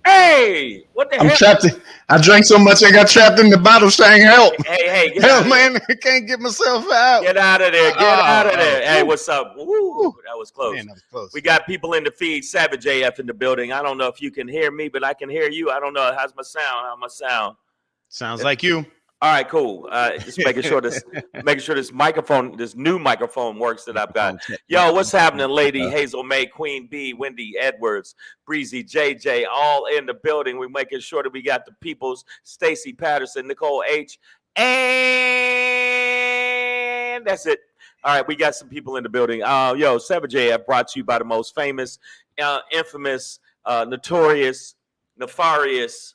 Hey, what the I'm hell? trapped. I drank so much I got trapped in the bottle saying help. Hey, get Help, out man. I can't get myself out. Get out of there. Get out of there. Hey, what's up? Woo. That was close. Man, that was close. We got people in the feed. Savage AF in the building. I don't know if you can hear me, but I can hear you. I don't know. How's my sound? How's my sound? Sounds like you. All right, cool. Just making sure this microphone, this new microphone works that I've got. Yo, what's happening, lady? Hazel May, Queen B, Wendy Edwards, Breezy JJ, all in the building. We're making sure that we got the peoples, Stacy Patterson, Nicole H, and that's it. All right, we got some people in the building. Yo, Savage AF brought to you by the most famous, infamous, notorious, nefarious,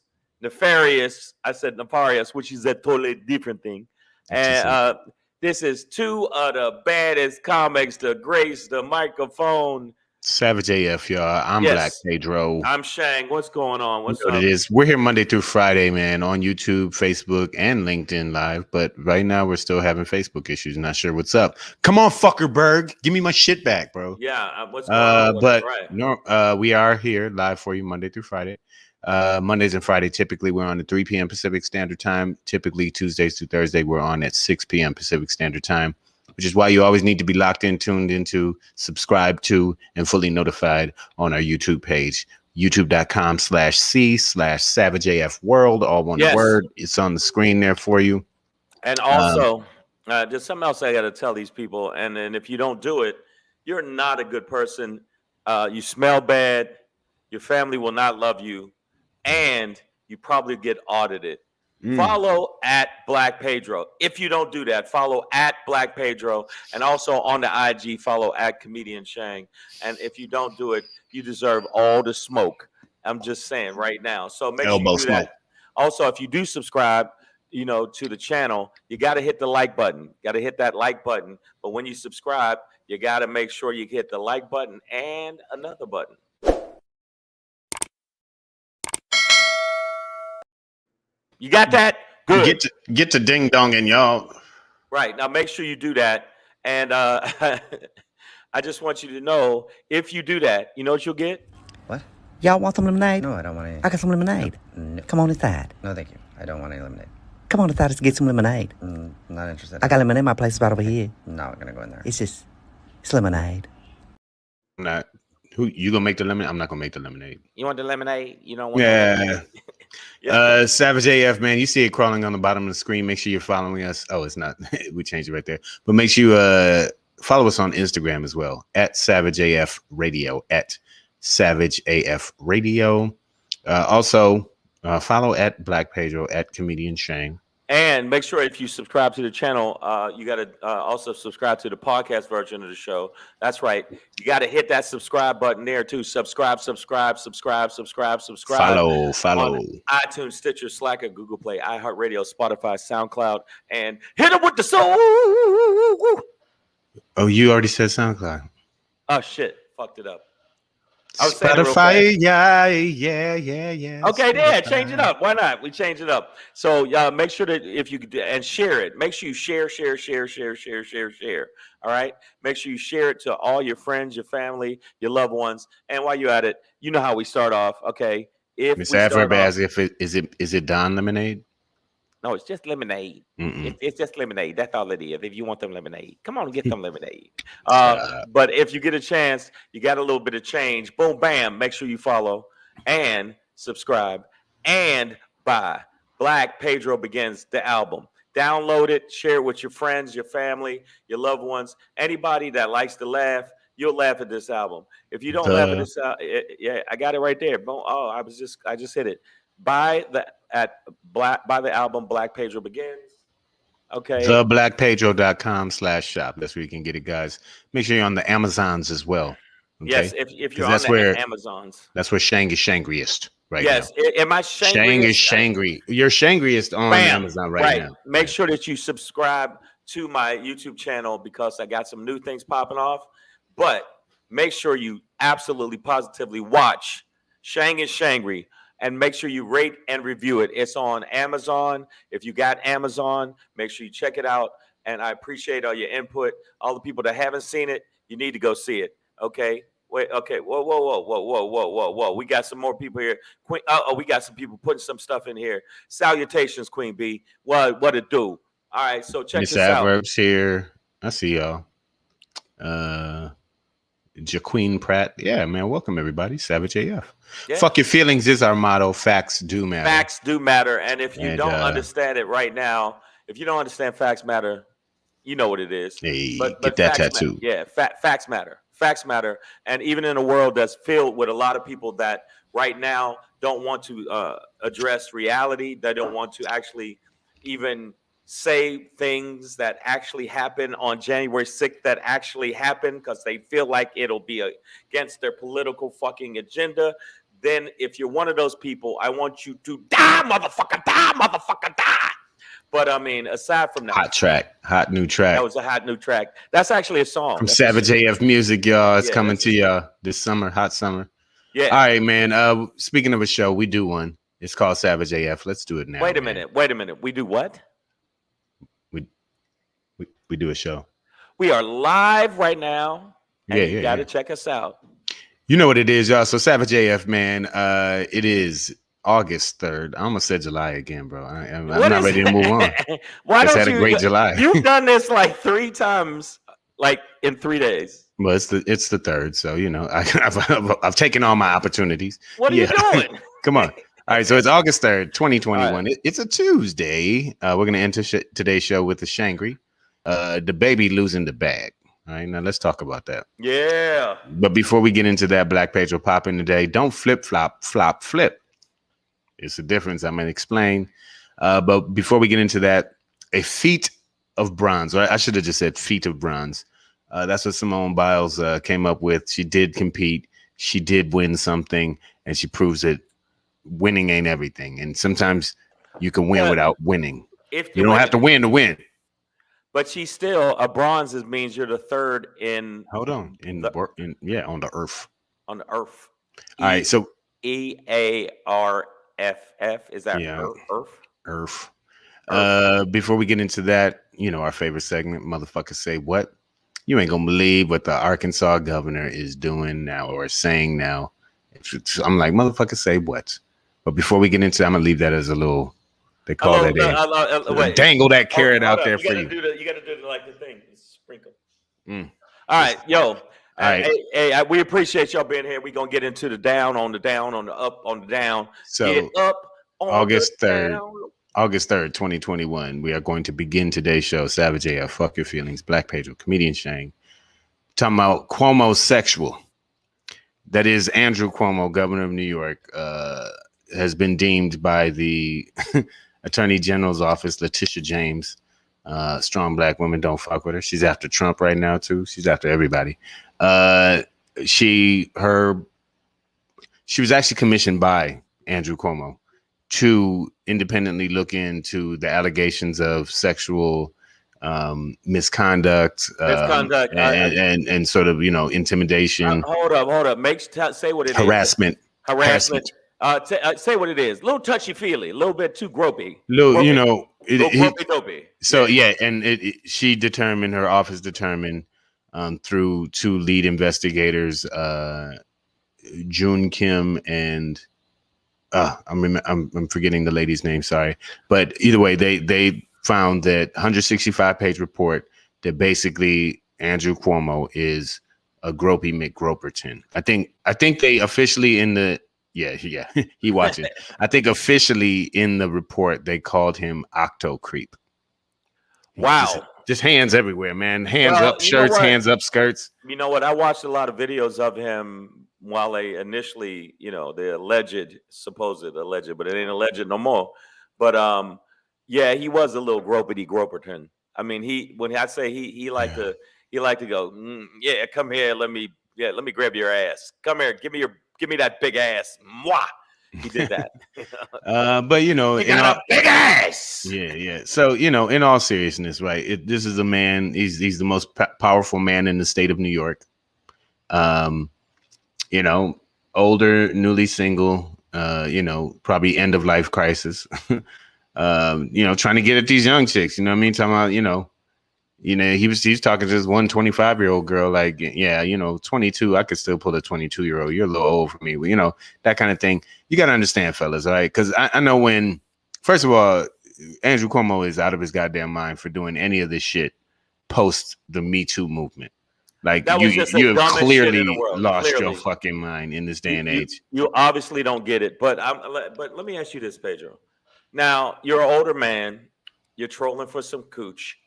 I said nefarious, which is a totally different thing. And this is two of the baddest comics to grace the microphone. Savage AF, y'all. I'm Black Pedro. I'm Shang. What's going on? What's up? It is. We're here Monday through Friday, man, on YouTube, Facebook, and LinkedIn Live. But right now, we're still having Facebook issues. Not sure what's up. Come on, Fuckerberg. Give me my shit back, bro. Yeah. What's going on? But we are here live for you Monday through Friday. Mondays and Friday, typically we're on at 3 p.m. Pacific Standard Time. Typically Tuesdays through Thursday, we're on at 6 p.m. Pacific Standard Time, which is why you always need to be locked in, tuned into, subscribed to, and fully notified on our YouTube page, youtube.com/C/SavageAF World, all one word. It's on the screen there for you. And also, there's something else I got to tell these people. And then if you don't do it, you're not a good person. You smell bad. Your family will not love you, and you probably get audited. Follow at Black Pedro. If you don't do that, follow at Black Pedro, and also on the IG, follow at Comedian Shang. And if you don't do it, you deserve all the smoke. I'm just saying right now. So make sure you do that. Also, if you do subscribe, to the channel, you got to hit the like button. Got to hit that like button. But when you subscribe, you got to make sure you hit the like button and another button. You got that? Good. Get to ding donging, y'all. Right. Now make sure you do that. And I just want you to know, if you do that, you know what you'll get? What? Y'all want some lemonade? No, I don't want any. I got some lemonade. No. Come on inside. No, thank you. I don't want any lemonade. Come on inside, let's get some lemonade. Not interested. I got lemonade in my place right over here. No, I'm gonna go in there. It's lemonade. I'm not. Who you gonna make the lemonade? I'm not gonna make the lemonade. You want the lemonade? You don't want the lemonade? Savage AF, man. You see it crawling on the bottom of the screen. Make sure you're following us. Oh, it's not. We changed it right there. But make sure you follow us on Instagram as well, at Savage AF Radio, at Savage AF Radio. Also, follow at Black Pedro, at Comedian Shang. And make sure if you subscribe to the channel, you got to also subscribe to the podcast version of the show. That's right. You got to hit that subscribe button there too. Subscribe. Follow. On iTunes, Stitcher, Slacker, Google Play, iHeartRadio, Spotify, SoundCloud, and hit them with the soul. Oh, you already said SoundCloud. Oh shit, fucked it up. Spotify, yeah. Okay, yeah, change it up. Why not? We change it up. So make sure that if you could, and share it. Make sure you share. All right. Make sure you share it to all your friends, your family, your loved ones. And while you're at it, you know how we start off. Okay. If Miss Adverb as if is it Don Lemonade? No, it's just lemonade. It's just lemonade. That's all it is. If you want them lemonade, come on and get them lemonade. But if you get a chance, you got a little bit of change. Boom, bam. Make sure you follow and subscribe and buy Black Pedro Begins, the album. Download it, share it with your friends, your family, your loved ones, anybody that likes to laugh. You'll laugh at this album. If you don't laugh at this, I got it right there. Oh, I just hit it. Buy the album Black Pedro Begins. Okay. TheBlackPedro.com/shop. That's where you can get it, guys. Make sure you're on the Amazons as well. Yes, Okay, if you're because on the Amazons. that's where Shang is shangriest right now. Yes, am I Shang is shangriest? shangry. You're shangriest on Bam. Amazon right Right. now. Make Right. sure that you subscribe to my YouTube channel because I got some new things popping off. But make sure you absolutely positively watch Shang is Shangry and make sure you rate and review it. It's on Amazon. If you got Amazon, make sure you check it out. And I appreciate all your input. All the people that haven't seen it, you need to go see it. Okay. Wait, okay. Whoa, whoa, whoa, whoa, whoa, whoa, whoa, whoa. We got some more people here. Queen, we got some people putting some stuff in here. Salutations, Queen B. What it do? All right, so check Miss this out. Adverbs here. I see y'all. Jaqueen Pratt. Yeah, man. Welcome everybody. Savage AF. Yeah. Fuck your feelings is our motto. Facts do matter. Facts do matter. And if you And, don't understand it right now, if you don't understand facts matter, you know what it is. Hey, but get that facts tattoo. Yeah, facts matter. Facts matter. And even in a world that's filled with a lot of people that right now don't want to address reality, they don't want to actually even say things that actually happen on January 6th that actually happen because they feel like it'll be against their political fucking agenda. Then if you're one of those people, I want you to die, motherfucker, die. But I mean, aside from that, Hot new track. That was a hot new track. That's actually a song from Savage AF Music, y'all. It's coming to y'all this summer, hot summer. Yeah. All right, man. Speaking of a show, we do one. It's called Savage AF. Let's do it now. Wait a minute. We do what? We do a show. We are live right now. And you got to check us out. You know what it is, y'all. So Savage AF, man. It is August 3rd. I almost said July again, bro. I'm not ready to move on. Why Just don't had a great July. You've done this like 3 times, like in 3 days. Well, it's the 3rd, so you know I've taken all my opportunities. What are you doing? Come on. All right, so it's August 3rd, 2021. Right. It's a Tuesday. We're gonna enter today's show with the Shangry, the baby losing the bag. All right, now let's talk about that. Yeah. But before we get into that, Black Pedro pop in today. Don't flip, flop, flop, flip. It's a difference. I'm gonna explain. But before we get into that, a feat of bronze. Or I should have just said feat of bronze. That's what Simone Biles came up with. She did compete. She did win something, and she proves that winning ain't everything. And sometimes you can win without winning. If you don't have to win to win. But she's still a bronze. Means you're the 3rd in. Hold on, on the earth. On the earth. All right, so EARFF is that Earth. Before we get into that, you know our favorite segment, motherfuckers say what? You ain't gonna believe what the Arkansas governor is doing now or saying now. I'm like, motherfuckers say what? But before we get into it, I'm gonna leave that as a little. They call that dangle that carrot out there for you. You got to do like the thing, sprinkle. All right, yo. All right. Hey, we appreciate y'all being here. We're gonna get into the down, on the down, on the up, on the down. So get up on August the 3rd. down. August 3rd, 2021. We are going to begin today's show. Savage AF, Fuck Your Feelings, Black Pedro, Comedian Shang. Talking about Cuomo sexual. That is Andrew Cuomo, governor of New York, has been deemed by the Attorney General's office, Letitia James. Strong black woman, don't fuck with her. She's after Trump right now, too. She's after everybody. She was actually commissioned by Andrew Cuomo to independently look into the allegations of sexual misconduct and sort of, you know, intimidation. Hold up. Say what it harassment. is. Harassment. Say what it is. A little touchy feely, a little bit too gropey. Little, you know, gropey dopey. So yeah, and she determined, her office determined through 2 lead investigators, June Kim and I'm forgetting the lady's name. Sorry, but either way, they found that 165-page report that basically Andrew Cuomo is a Gropey-McGroperton. I think they officially in the he watching. I think officially in the report they called him Octo Creep. Wow. Just hands everywhere, man. Hands up shirts, hands up skirts. You know what? I watched a lot of videos of him while they initially, you know, the supposed alleged, but it ain't alleged no more. But yeah, he was a little Gropey-Groperton. I mean, when I say he liked to go, yeah, come here, let me let me grab your ass. Come here, give me that big ass. Mwah. He did that. But you know, He got a big ass. Yeah. So you know, in all seriousness, right? This is a man. He's the most powerful man in the state of New York. You know, older, newly single. You know, probably end of life crisis. You know, trying to get at these young chicks. You know what I mean? Talking about, he's talking to this 125-year-old girl, like, yeah, you know, 22, I could still pull a 22-year-old. You're a little old for me. You know, that kind of thing. You got to understand, fellas, all right? Because I know when, first of all, Andrew Cuomo is out of his goddamn mind for doing any of this shit post the Me Too movement. Like, that was just you the have dumbest clearly shit in the world. lost your fucking mind in this day and age. You obviously don't get it. But let me ask you this, Pedro. Now, you're an older man. You're trolling for some cooch.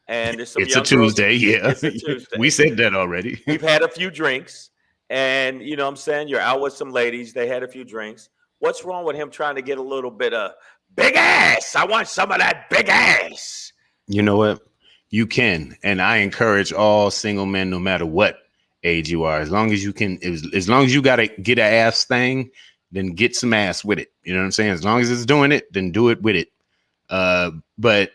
And there's some it's a Tuesday, yeah. It's a Tuesday. We said that already. We've had a few drinks, and you know what I'm saying? You're out with some ladies. They had a few drinks. What's wrong with him trying to get a little bit of big ass? I want some of that big ass. You know what? You can. And I encourage all single men, no matter what age you are, as long as you can, as long as you got to get an ass thing, then get some ass with it. You know what I'm saying? As long as it's doing it, then do it with it. But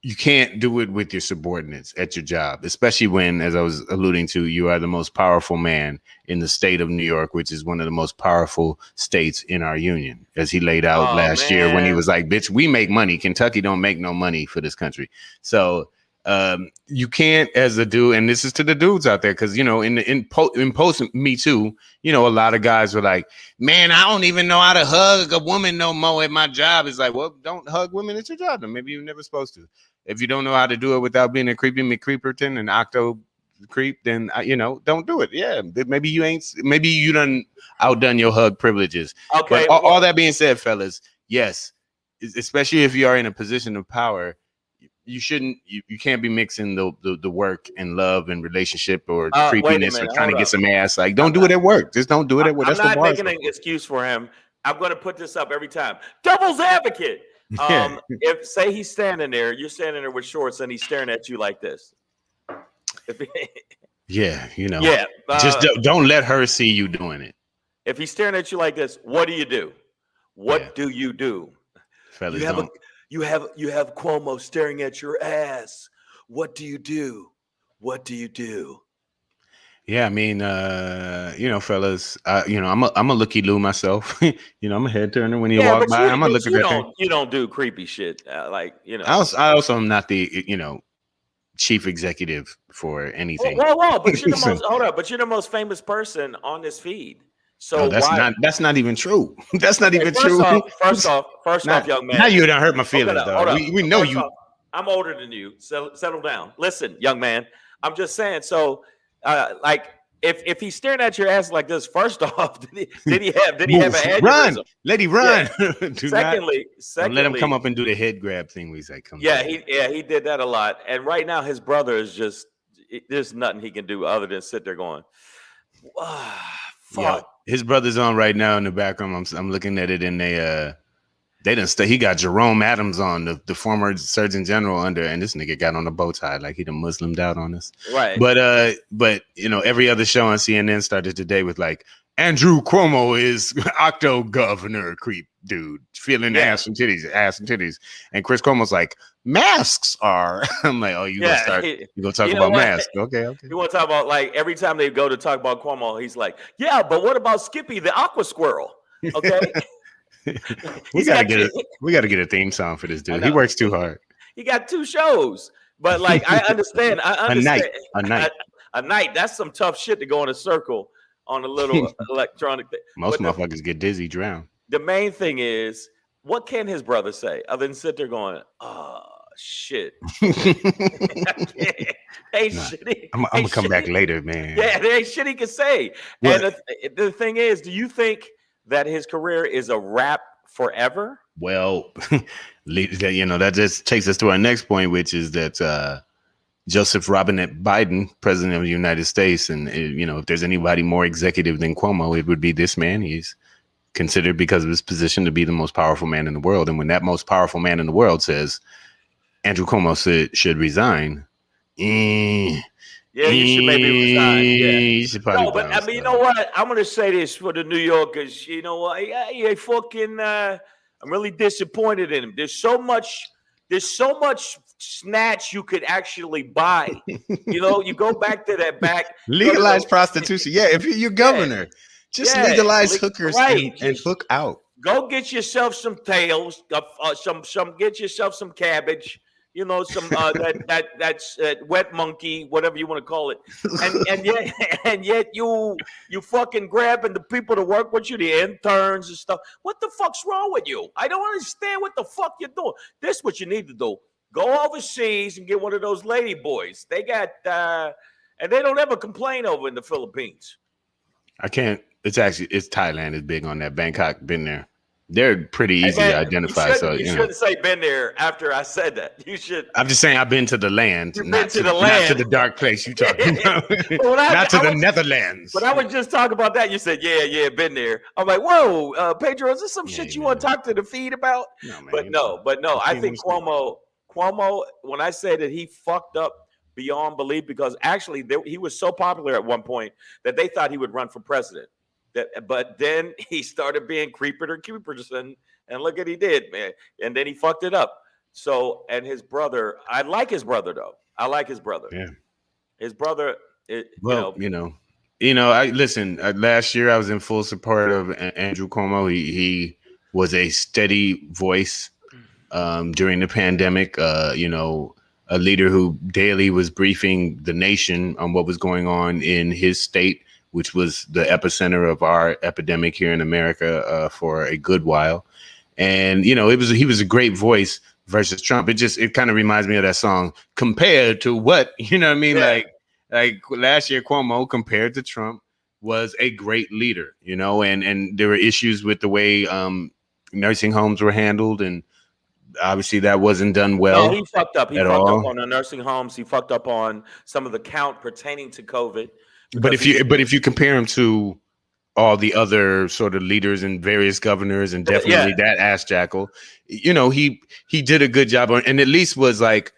you can't do it with your subordinates at your job, especially when, as I was alluding to, you are the most powerful man in the state of New York, which is one of the most powerful states in our union, as he laid out last year when he was like, bitch, we make money. Kentucky don't make no money for this country. So you can't, as a dude, and this is to the dudes out there, because, you know, in post Me Too, you know, a lot of guys were like, man, I don't even know how to hug a woman no more at my job. It's like, well, don't hug women at your job, then maybe you're never supposed to. If you don't know how to do it without being a Gropey-McGroperton and octo creep, then you know, don't do it. Yeah, maybe you done outdone your hug privileges. Okay. But all that being said, fellas, yes, especially if you are in a position of power, you shouldn't. You can't be mixing the work and love and relationship or creepiness or trying to get some ass. Like, don't do it at work. Just don't do it at work. I'm not making an excuse for him. I'm going to put this up every time. Devil's advocate. If say he's standing there, you're standing there with shorts, and he's staring at you like this. Yeah, you know. Yeah. Just don't let her see you doing it. If he's staring at you like this, what do you do? What do you do? Fellas, you have Cuomo staring at your ass. What do you do? What do you do? Yeah, I mean, you know, fellas, you know, I'm a looky loo myself. You know, I'm a head turner when you walk by. I'm a look at that thing. You don't do creepy shit, like, you know. I also am not the, you know, chief executive for anything. Whoa, but you're the most but you're the most famous person on this feed. So that's not even true. That's not even true. First off, young man. Now you done hurt my feelings, dog. We know you. I'm older than you. Settle down. Listen, young man. I'm just saying. So, like, if he's staring at your ass like this, first off, did he have an aneurysm? Run, let him run. Yeah. Secondly, don't let him come up and do the head grab thing. We say, he did that a lot. And right now, his brother is just, there's nothing he can do other than sit there going, fuck. Yeah, his brother's on right now in the background. I'm looking at it, and they didn't stay. He got Jerome Adams on, the former Surgeon General under, and this nigga got on a bow tie like he done Muslimed out on us. Right. But you know, every other show on CNN started today with like, Andrew Cuomo is octo governor creep dude, feeling ass and titties. And Chris Cuomo's like, masks are. I'm like, oh, you gonna talk about masks? Okay. You want to talk about, like, every time they go to talk about Cuomo, he's like, yeah, but what about Skippy the aqua squirrel? Okay. we gotta get a theme song for this dude. He works too hard. He got 2 shows, but like, I understand. A night. That's some tough shit to go in a circle on a little electronic thing. Most motherfuckers get dizzy, drown. The main thing is, what can his brother say other than sit there going, oh shit? I'm gonna come back later, man. Yeah, there ain't shit he can say. What? And the thing is, do you think that his career is a wrap forever? Well, you know, that just takes us to our next point, which is that Joseph Robinette Biden, president of the United States, and you know, if there's anybody more executive than Cuomo, it would be this man. He's considered, because of his position, to be the most powerful man in the world. And when that most powerful man in the world says Andrew Cuomo should resign, Yeah, you should maybe resign. Yeah. You should probably No, but I bounce. mean, you know what? I'm gonna say this for the New Yorkers. You know what? Yeah, fucking. I'm really disappointed in him. There's so much snatch you could actually buy. You know, you go back to that back. Go to Legalize prostitution. Yeah, if you're yeah, governor, just yeah, legalize hookers right. and Just hook out. go get yourself some tails, some get yourself some cabbage. You know, some that's wet monkey, whatever you want to call it, and yet and yet you fucking grabbing the people to work with you, the interns and stuff. What the fuck's wrong with you? I don't understand what the fuck you're doing. This is what you need to do. Go overseas and get one of those lady boys. They got and they don't ever complain over in the Philippines. I can't. It's Thailand is big on that. Bangkok, been there. They're pretty easy to identify. You shouldn't say been there after I said that. You should. I'm just saying I've been to the land, not to the dark place you talking about. Not to the Netherlands. But I was just talking about that. You said, yeah, been there. I'm like, whoa, Pedro, is this some shit you want to talk to the feed about? No, man, but no. I think Cuomo, when I say that he fucked up beyond belief, because actually he was so popular at one point that they thought he would run for president. But then he started being creeper and look what he did, man. And then he fucked it up. So, and his brother, I like his brother though. I like his brother. Yeah, his brother. I listen. Last year, I was in full support of Andrew Cuomo. He was a steady voice during the pandemic. A leader who daily was briefing the nation on what was going on in his state, which was the epicenter of our epidemic here in America for a good while. And, he was a great voice versus Trump. It kind of reminds me of that song, compared to what, you know what I mean? Yeah. Like last year, Cuomo compared to Trump was a great leader, and there were issues with the way nursing homes were handled. And obviously that wasn't done well. No, he fucked up. He fucked up on the nursing homes. He fucked up on some of the count pertaining to COVID. But if you compare him to all the other sort of leaders and various governors and definitely that ass jackal, he did a good job on, and at least was like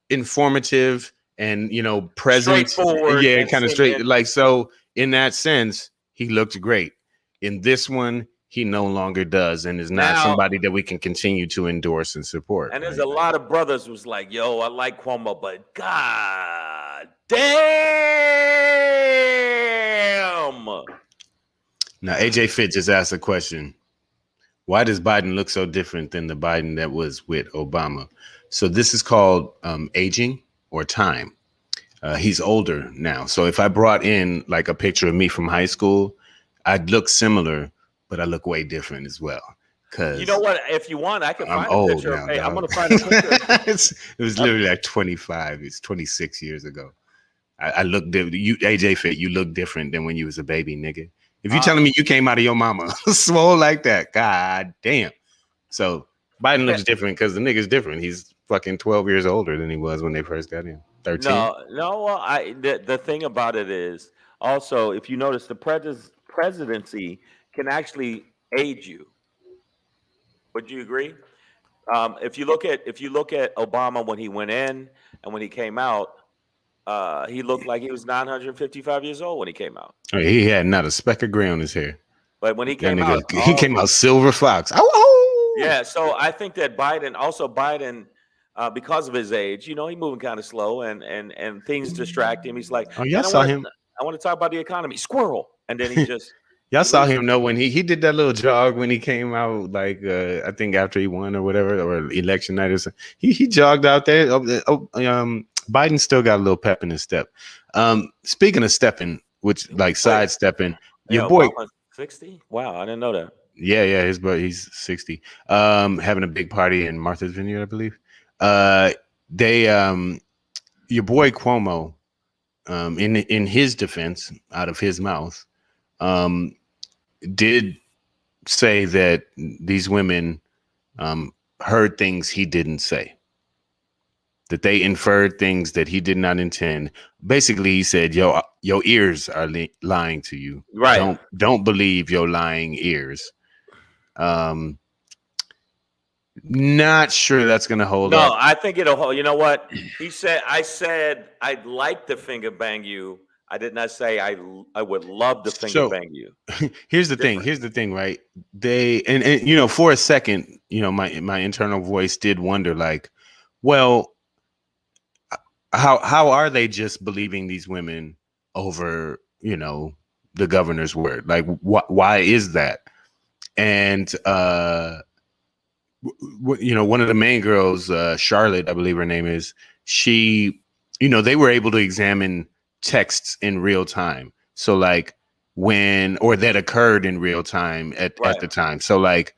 informative and present, kind of straight. Like, so in that sense, he looked great. In this one, he no longer does, and is not somebody that we can continue to endorse and support. And there's a lot of brothers was like, yo, I like Cuomo, but God damn. Now, AJ Fit just asked a question. Why does Biden look so different than the Biden that was with Obama? So this is called aging or time. He's older now. So if I brought in like a picture of me from high school, I'd look similar, but I look way different as well. Because you know what? If you want, I can find a picture. Now, I'm going to find a picture. It was literally like 25. It's 26 years ago. I look different. You, AJ Fit, you look different than when you was a baby, nigga. If you're telling me you came out of your mama swole like that, god damn. So Biden looks different because the nigga's different. He's fucking 12 years older than he was when they first got in. 13. No. Well, the thing about it is also, if you notice, the presidency can actually age you. Would you agree? If you look at Obama when he went in and when he came out, he looked like he was 955 years old when he came out. He had not a speck of gray on his hair. But when he came out, he came out silver fox. Oh, yeah. So I think that Biden, because of his age, he moving kind of slow and things distract him. He's like, oh, y'all saw him. I want to talk about the economy, squirrel, and then he just. Y'all saw him when he did that little jog when he came out, like I think after he won or whatever, or election night or something. He jogged out there. Biden still got a little pep in his step. Speaking of stepping, which like sidestepping, your boy 60. Wow, I didn't know that. Yeah, his brother, he's 60. Having a big party in Martha's Vineyard, I believe. Your boy Cuomo, in his defense, out of his mouth, did say that these women heard things he didn't say, that they inferred things that he did not intend. Basically, he said, your ears are lying to you. Right. Don't believe your lying ears. Not sure that's going to hold No, up. I think it'll hold. You know what? He said, I said I'd like to finger bang you. I did not say I would love to finger So bang you. here's the thing. Different. Here's the thing, right? They and you know, for a second, you know, my internal voice did wonder, like, well, how are they just believing these women over, you know, the governor's word? Like, why is that? And you know, one of the main girls, Charlotte, I believe her name is, she, you know, they were able to examine texts in real time. So like or that occurred in real time at the time. So like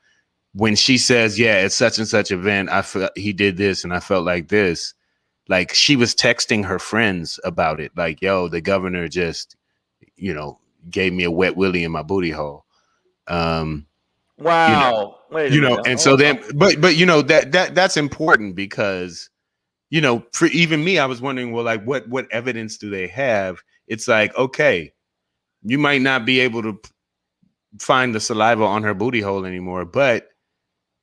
when she says, yeah, it's such and such event, I felt he did this and I felt like this, like she was texting her friends about it. Like, yo, the governor just, you know, gave me a wet willy in my booty hole. Wow. Wait a minute. And so then, but you know, that's important because, you know, for even me, I was wondering, well, like what evidence do they have? It's like, okay, you might not be able to find the saliva on her booty hole anymore, but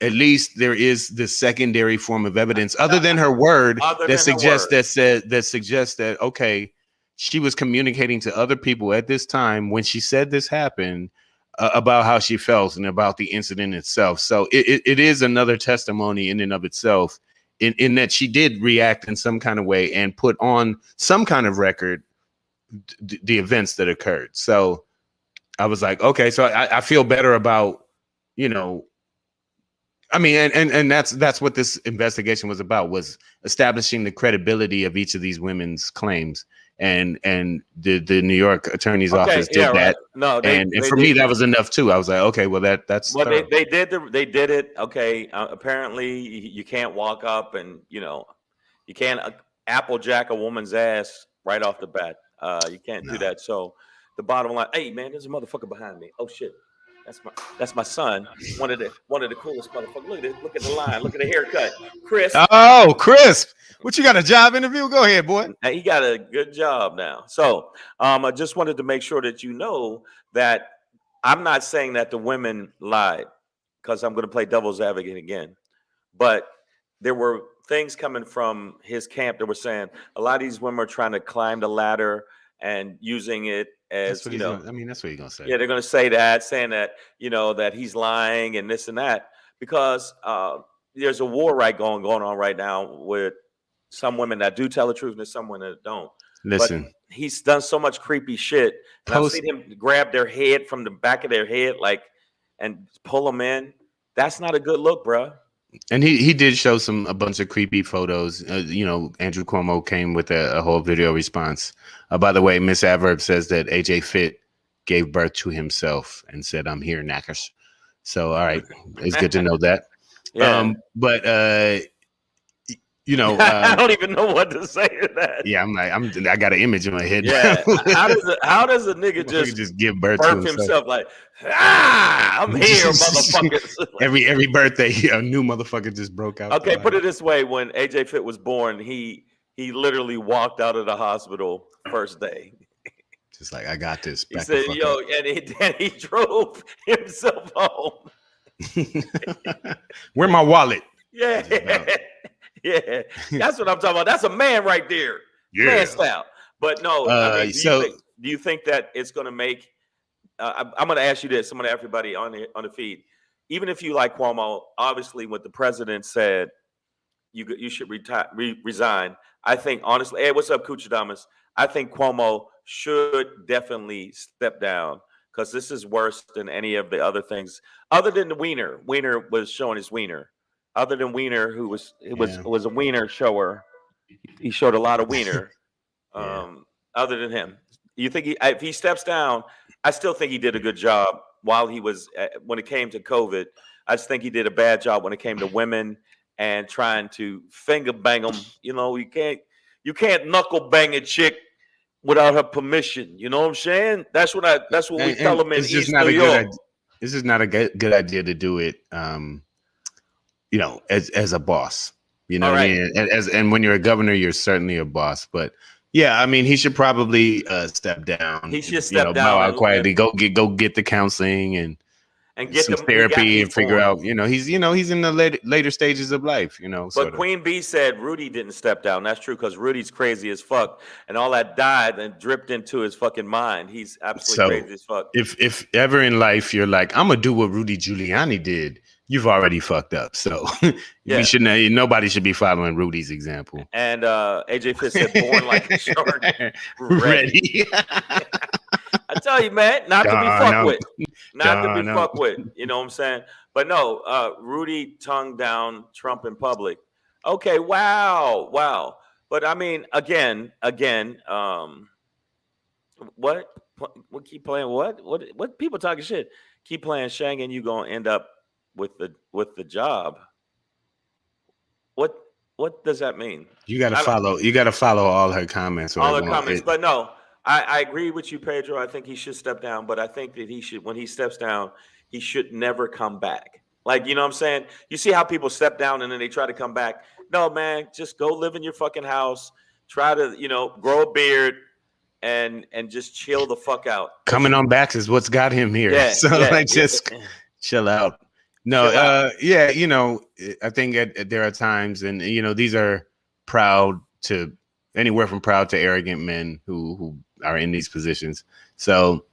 at least there is the secondary form of evidence other than her word that suggests that, okay, she was communicating to other people at this time when she said this happened about how she felt and about the incident itself. So it is another testimony in and of itself in that she did react in some kind of way and put on some kind of record the events that occurred. So I was like, okay, so I feel better about, you know, I mean, and that's what this investigation was about, was establishing the credibility of each of these women's claims. And the New York Attorney's Office did that. Right. No, and for me, that was enough too. I was like, okay, well that's well, they did it. Okay, apparently you can't walk up and, you know, you can't applejack a woman's ass right off the bat. You can't do that. So the bottom line, hey man, there's a motherfucker behind me. Oh shit. That's my son. One of the coolest motherfuckers. Look at the line. Look at the haircut. Chris. Oh, Chris. What, you got a job interview? Go ahead, boy. He got a good job now. So I just wanted to make sure that you know that I'm not saying that the women lied, because I'm going to play devil's advocate again. But there were things coming from his camp that were saying a lot of these women are trying to climb the ladder and using it as, you know, I mean, that's what you're going to say. Yeah, they're going to say that, saying that, you know, that he's lying and this and that, because there's a war going on right now with some women that do tell the truth and there's some women that don't. Listen, but he's done so much creepy shit. And I've seen him grab their head from the back of their head, like, and pull them in. That's not a good look, bro. And he did show a bunch of creepy photos. You know, Andrew Cuomo came with a whole video response. By the way, Miss Adverb says that AJ Fit gave birth to himself and said, "I'm here, knackers." So, all right, it's good to know that. Yeah. But you know, I don't even know what to say to that. Yeah, I got an image in my head. Yeah. How does a nigga just give birth to himself? Like, I'm here, motherfuckers. every birthday, a new motherfucker just broke out. Okay, put it this way: when AJ Fit was born, he literally walked out of the hospital first day. Just like, I got this. He said, "Yo," and he drove himself home. Where my wallet? Yeah, yeah, that's what I'm talking about. That's a man right there, man style. But no, I mean, do you think that it's going to make? I'm going to ask you this. I'm going to ask everybody on the feed. Even if you like Cuomo, obviously, what the president said, you should resign. I think honestly, hey, what's up, Kuchadamas? I think Cuomo should definitely step down, because this is worse than any of the other things, other than the Wiener. Wiener was showing his wiener. Other than Wiener, who was a wiener shower, he showed a lot of wiener. Other than him, you think if he steps down, I still think he did a good job while he was when it came to COVID. I just think he did a bad job when it came to women and trying to finger bang them. You know, you can't knuckle bang a chick without her permission. You know what I'm saying? That's what we tell them in East New York. This is not a good idea to do it. You know, as a boss. You know what I mean? And when you're a governor, you're certainly a boss. But yeah, I mean, he should probably step down. He should step down. Bow out quietly. Go get the counseling and get some them therapy and figure out, he's in the later stages of life, But sort of. Queen B said Rudy didn't step down. That's true because Rudy's crazy as fuck, and all that died and dripped into his fucking mind. He's absolutely crazy as fuck. If ever in life you're like, I'm gonna do what Rudy Giuliani did, you've already fucked up. So we shouldn't. Nobody should be following Rudy's example. And AJ Fitz said, "Born like a shark, ready." I tell you, man, not to be fucked with. Not to be fucked with. You know what I'm saying? But no, Rudy tongued down Trump in public. Okay, wow. But I mean, again, what keep playing what people talking shit? Keep playing Shang and you gonna end up with the job. What does that mean? You gotta follow all her comments. All her comments. But no, I agree with you, Pedro. I think he should step down, but I think that when he steps down, he should never come back. Like, you know what I'm saying? You see how people step down and then they try to come back. No, man, just go live in your fucking house. Try to, grow a beard and just chill the fuck out. Coming on back is what's got him here. Yeah, just chill out. No, I think there are times, and these are anywhere from proud to arrogant men who are in these positions. So,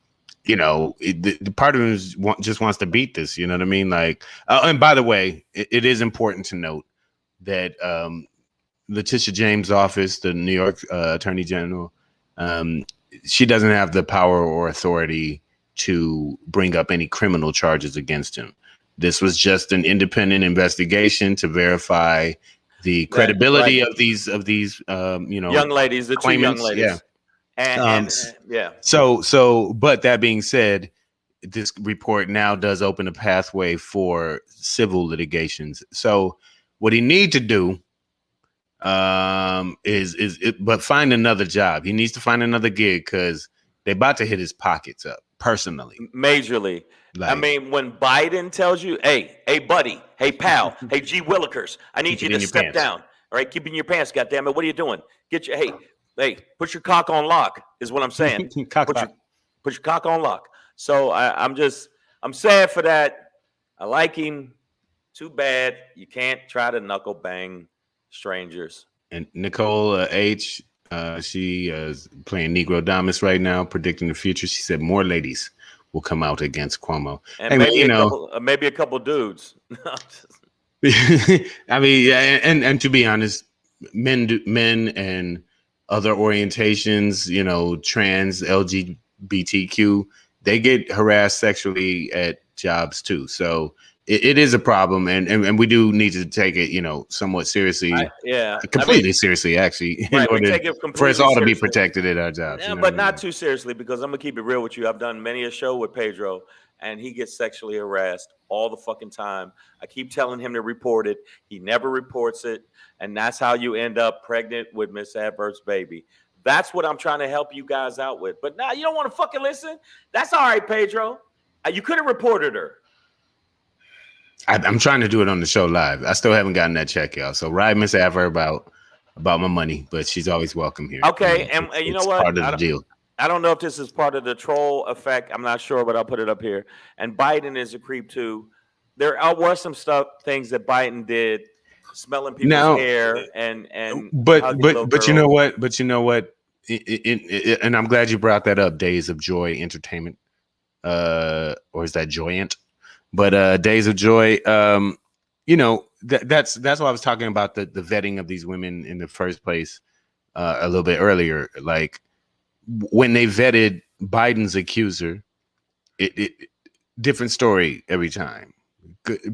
the part of him just wants to beat this. You know what I mean? Like, and by the way, it is important to note that Letitia James' office, the New York Attorney General, she doesn't have the power or authority to bring up any criminal charges against him. This was just an independent investigation to verify the credibility of these young ladies, the two young ladies. Yeah. And yeah. So, but that being said, this report now does open a pathway for civil litigations. So what he need to do but find another job. He needs to find another gig because they're about to hit his pockets up personally. Majorly. I mean, when Biden tells you, hey, buddy, hey, pal, hey, G. Willikers, I need you to step down. All right, keep in your pants, goddammit. What are you doing? Hey, put your cock on lock is what I'm saying. Put your cock on lock. So I'm sad for that. I like him. Too bad you can't try to knuckle bang strangers. And Nicole H, she is playing Negro Damas right now, predicting the future. She said more ladies will come out against Cuomo. And maybe a couple dudes. I mean, and to be honest, men and other orientations, trans, LGBTQ, they get harassed sexually at jobs too. So it is a problem, and we do need to take it, somewhat seriously. Completely seriously, actually, right, in order for us all to be protected at our jobs. Yeah, but not too seriously, because I'm gonna keep it real with you. I've done many a show with Pedro, and he gets sexually harassed all the fucking time. I keep telling him to report it. He never reports it, and that's how you end up pregnant with Miss Adverse Baby. That's what I'm trying to help you guys out with. But now you don't want to fucking listen. That's all right, Pedro. You could have reported her. I'm trying to do it on the show live. I still haven't gotten that check, y'all. So ride Miss Adver about my money, but she's always welcome here. Okay, and you know what? Part of the deal. I don't know if this is part of the troll effect. I'm not sure, but I'll put it up here. And Biden is a creep too. There were some things that Biden did, smelling people's hair and. But you know what? And I'm glad you brought that up. Days of Joy Entertainment, or is that Joyant? But Days of Joy, that's why I was talking about the vetting of these women in the first place a little bit earlier. Like when they vetted Biden's accuser, it different story every time.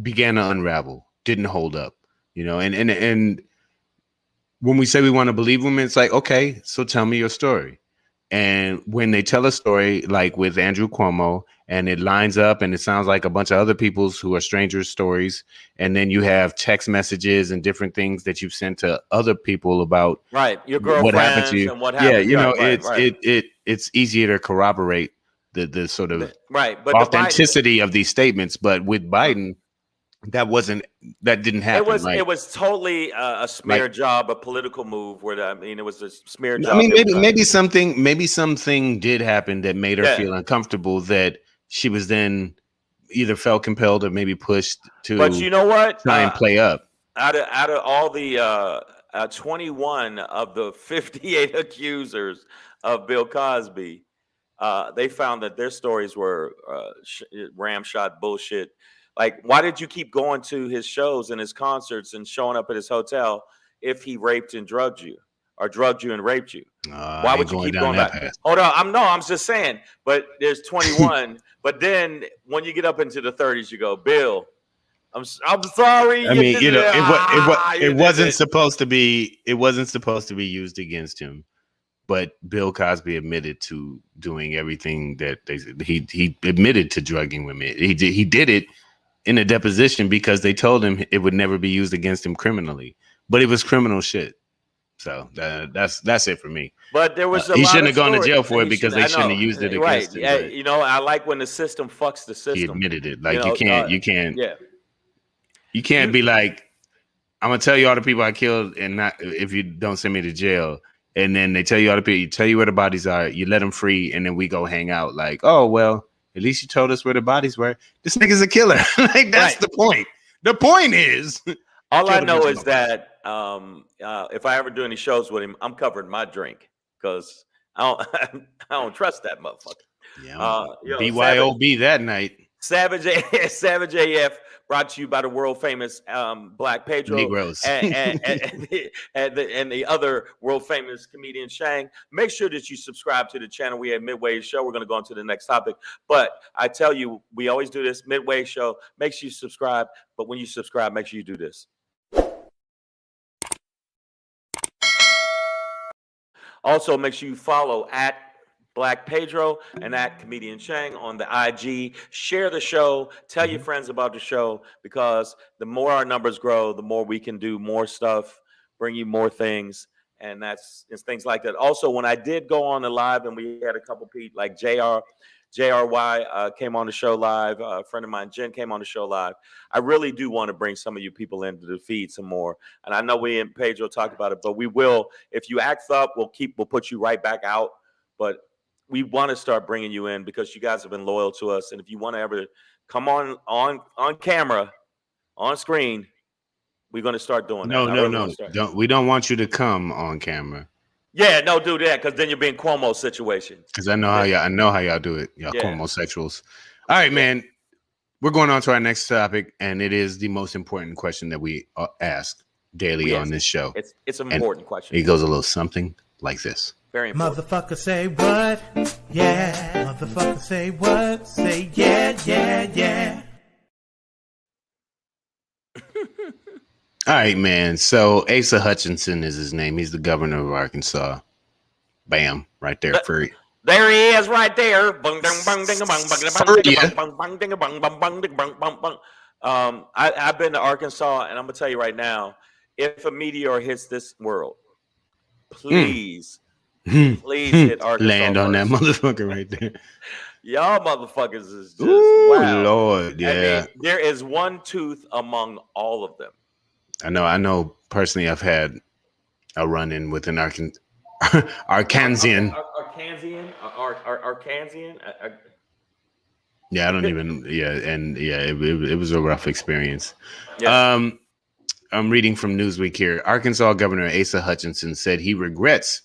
Began to unravel, didn't hold up, and when we say we want to believe women, it's like, okay, so tell me your story. And when they tell a story like with Andrew Cuomo, and it lines up and it sounds like a bunch of other people's who are strangers' stories, and then you have text messages and different things that you've sent to other people about your girlfriends what happened to you. And what happened. Yeah, it's easier to corroborate the sort of authenticity of these statements. But with Biden, that didn't happen. It was totally a smear job, a political move. It was a smear job. I mean, maybe something did happen that made her feel uncomfortable. That she was then either felt compelled or maybe pushed to. But you know what? Try and play up. Out of all the 21 of the 58 accusers of Bill Cosby, they found that their stories were ramshot bullshit. Like, why did you keep going to his shows and his concerts and showing up at his hotel if he raped and drugged you, or drugged you and raped you? Why would you keep going back? Hold on, I'm just saying. But there's 21. But then when you get up into the 30s, you go, Bill, I'm sorry. I mean, it wasn't supposed to be. It wasn't supposed to be used against him. But Bill Cosby admitted to doing everything that he admitted to drugging women. He did it in a deposition because they told him it would never be used against him criminally. But it was criminal shit. So that's it for me. But there was he shouldn't have gone to jail for it because they shouldn't have used it against him. Yeah, you know, I like when the system fucks the system. He admitted it. Like, you can't. Yeah. You can't be like, I'm gonna tell you all the people I killed, and not if you don't send me to jail. And then they tell you all the people, tell you where the bodies are, you let them free, and then we go hang out. Like, oh well, at least you told us where the bodies were. This nigga's a killer. Like, that's the point. The point is, all I know is that if I ever do any shows with him, I'm covering my drink because I don't trust that motherfucker. Yeah, BYOB that night. Savage AF brought to you by the world famous Black Pedro Negroes and the other world famous comedian Shang. Make sure that you subscribe to the channel. We have Midway Show. We're going to go on to the next topic. But I tell you, we always do this Midway Show. Make sure you subscribe. But when you subscribe, make sure you do this. Also, make sure you follow at Black Pedro and at Comedian Shang on the IG. Share the show. Tell your friends about the show, because the more our numbers grow, the more we can do more stuff, bring you more things, and it's things like that. Also, when I did go on the live and we had a couple people like JRY came on the show live. A friend of mine, Jen, came on the show live. I really do want to bring some of you people into the feed some more. And I know we and Pedro talked about it, but we will. If you act up, we'll put you right back out. But we want to start bringing you in because you guys have been loyal to us. And if you want to ever come on camera, on screen, we're going to start doing that. No. We don't want you to come on camera. Yeah, no, do that, because then you're being Cuomo situation. Because I know how y'all do it. Y'all homosexuals. All right, man. We're going on to our next topic, and it is the most important question that we ask daily on this show. It's an important question. It goes a little something like this. Very important. Motherfucker say what? Yeah. Motherfucker say what? Say yeah. All right, man. So Asa Hutchinson is his name. He's the governor of Arkansas. Bam, right there. There he is, right there. I've been to Arkansas, and I'm gonna tell you right now, if a meteor hits this world, please hit Arkansas. Land on that motherfucker right there. Y'all motherfuckers is just wow. Lord, yeah. I mean, there is one tooth among all of them. I know personally I've had a run-in with an Arkansian. Yeah, I don't even, it was a rough experience. Yeah. I'm reading from Newsweek here. Arkansas Governor Asa Hutchinson said he regrets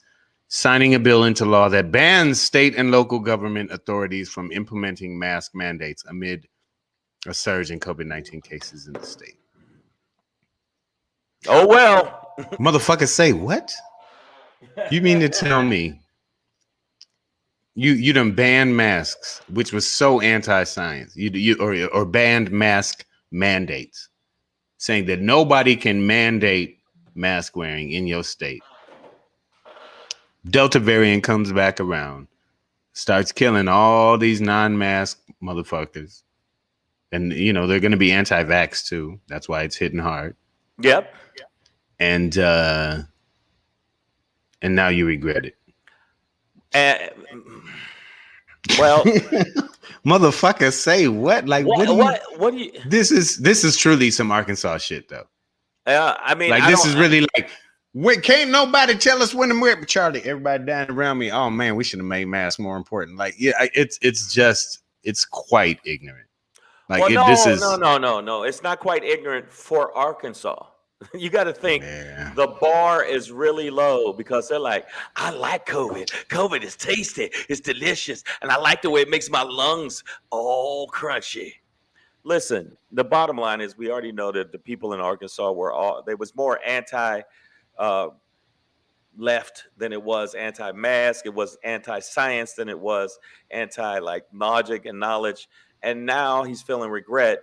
signing a bill into law that bans state and local government authorities from implementing mask mandates amid a surge in COVID-19 cases in the state. Oh, well. Motherfuckers say what? You mean to tell me you done banned masks, which was so anti-science, or banned mask mandates, saying that nobody can mandate mask wearing in your state. Delta variant comes back around, starts killing all these non-mask motherfuckers. And, they're going to be anti-vax too. That's why it's hitting hard. Yep. And now you regret it. Well, motherfucker, say what? Like what do you? This is truly some Arkansas shit, though. I mean, like this is really like, can't nobody tell us when to wear it, Charlie. Everybody dying around me. Oh man, we should have made masks more important. Like, yeah, it's quite ignorant. Like Well, this is no. It's not quite ignorant for Arkansas. You got to think yeah. the bar is really low because they're like, I like COVID. COVID is tasty, it's delicious, and I like the way it makes my lungs all crunchy. Listen, the bottom line is we already know that the people in Arkansas they was more anti left than it was anti-mask. It was anti-science than it was anti like logic and knowledge. And now he's feeling regret.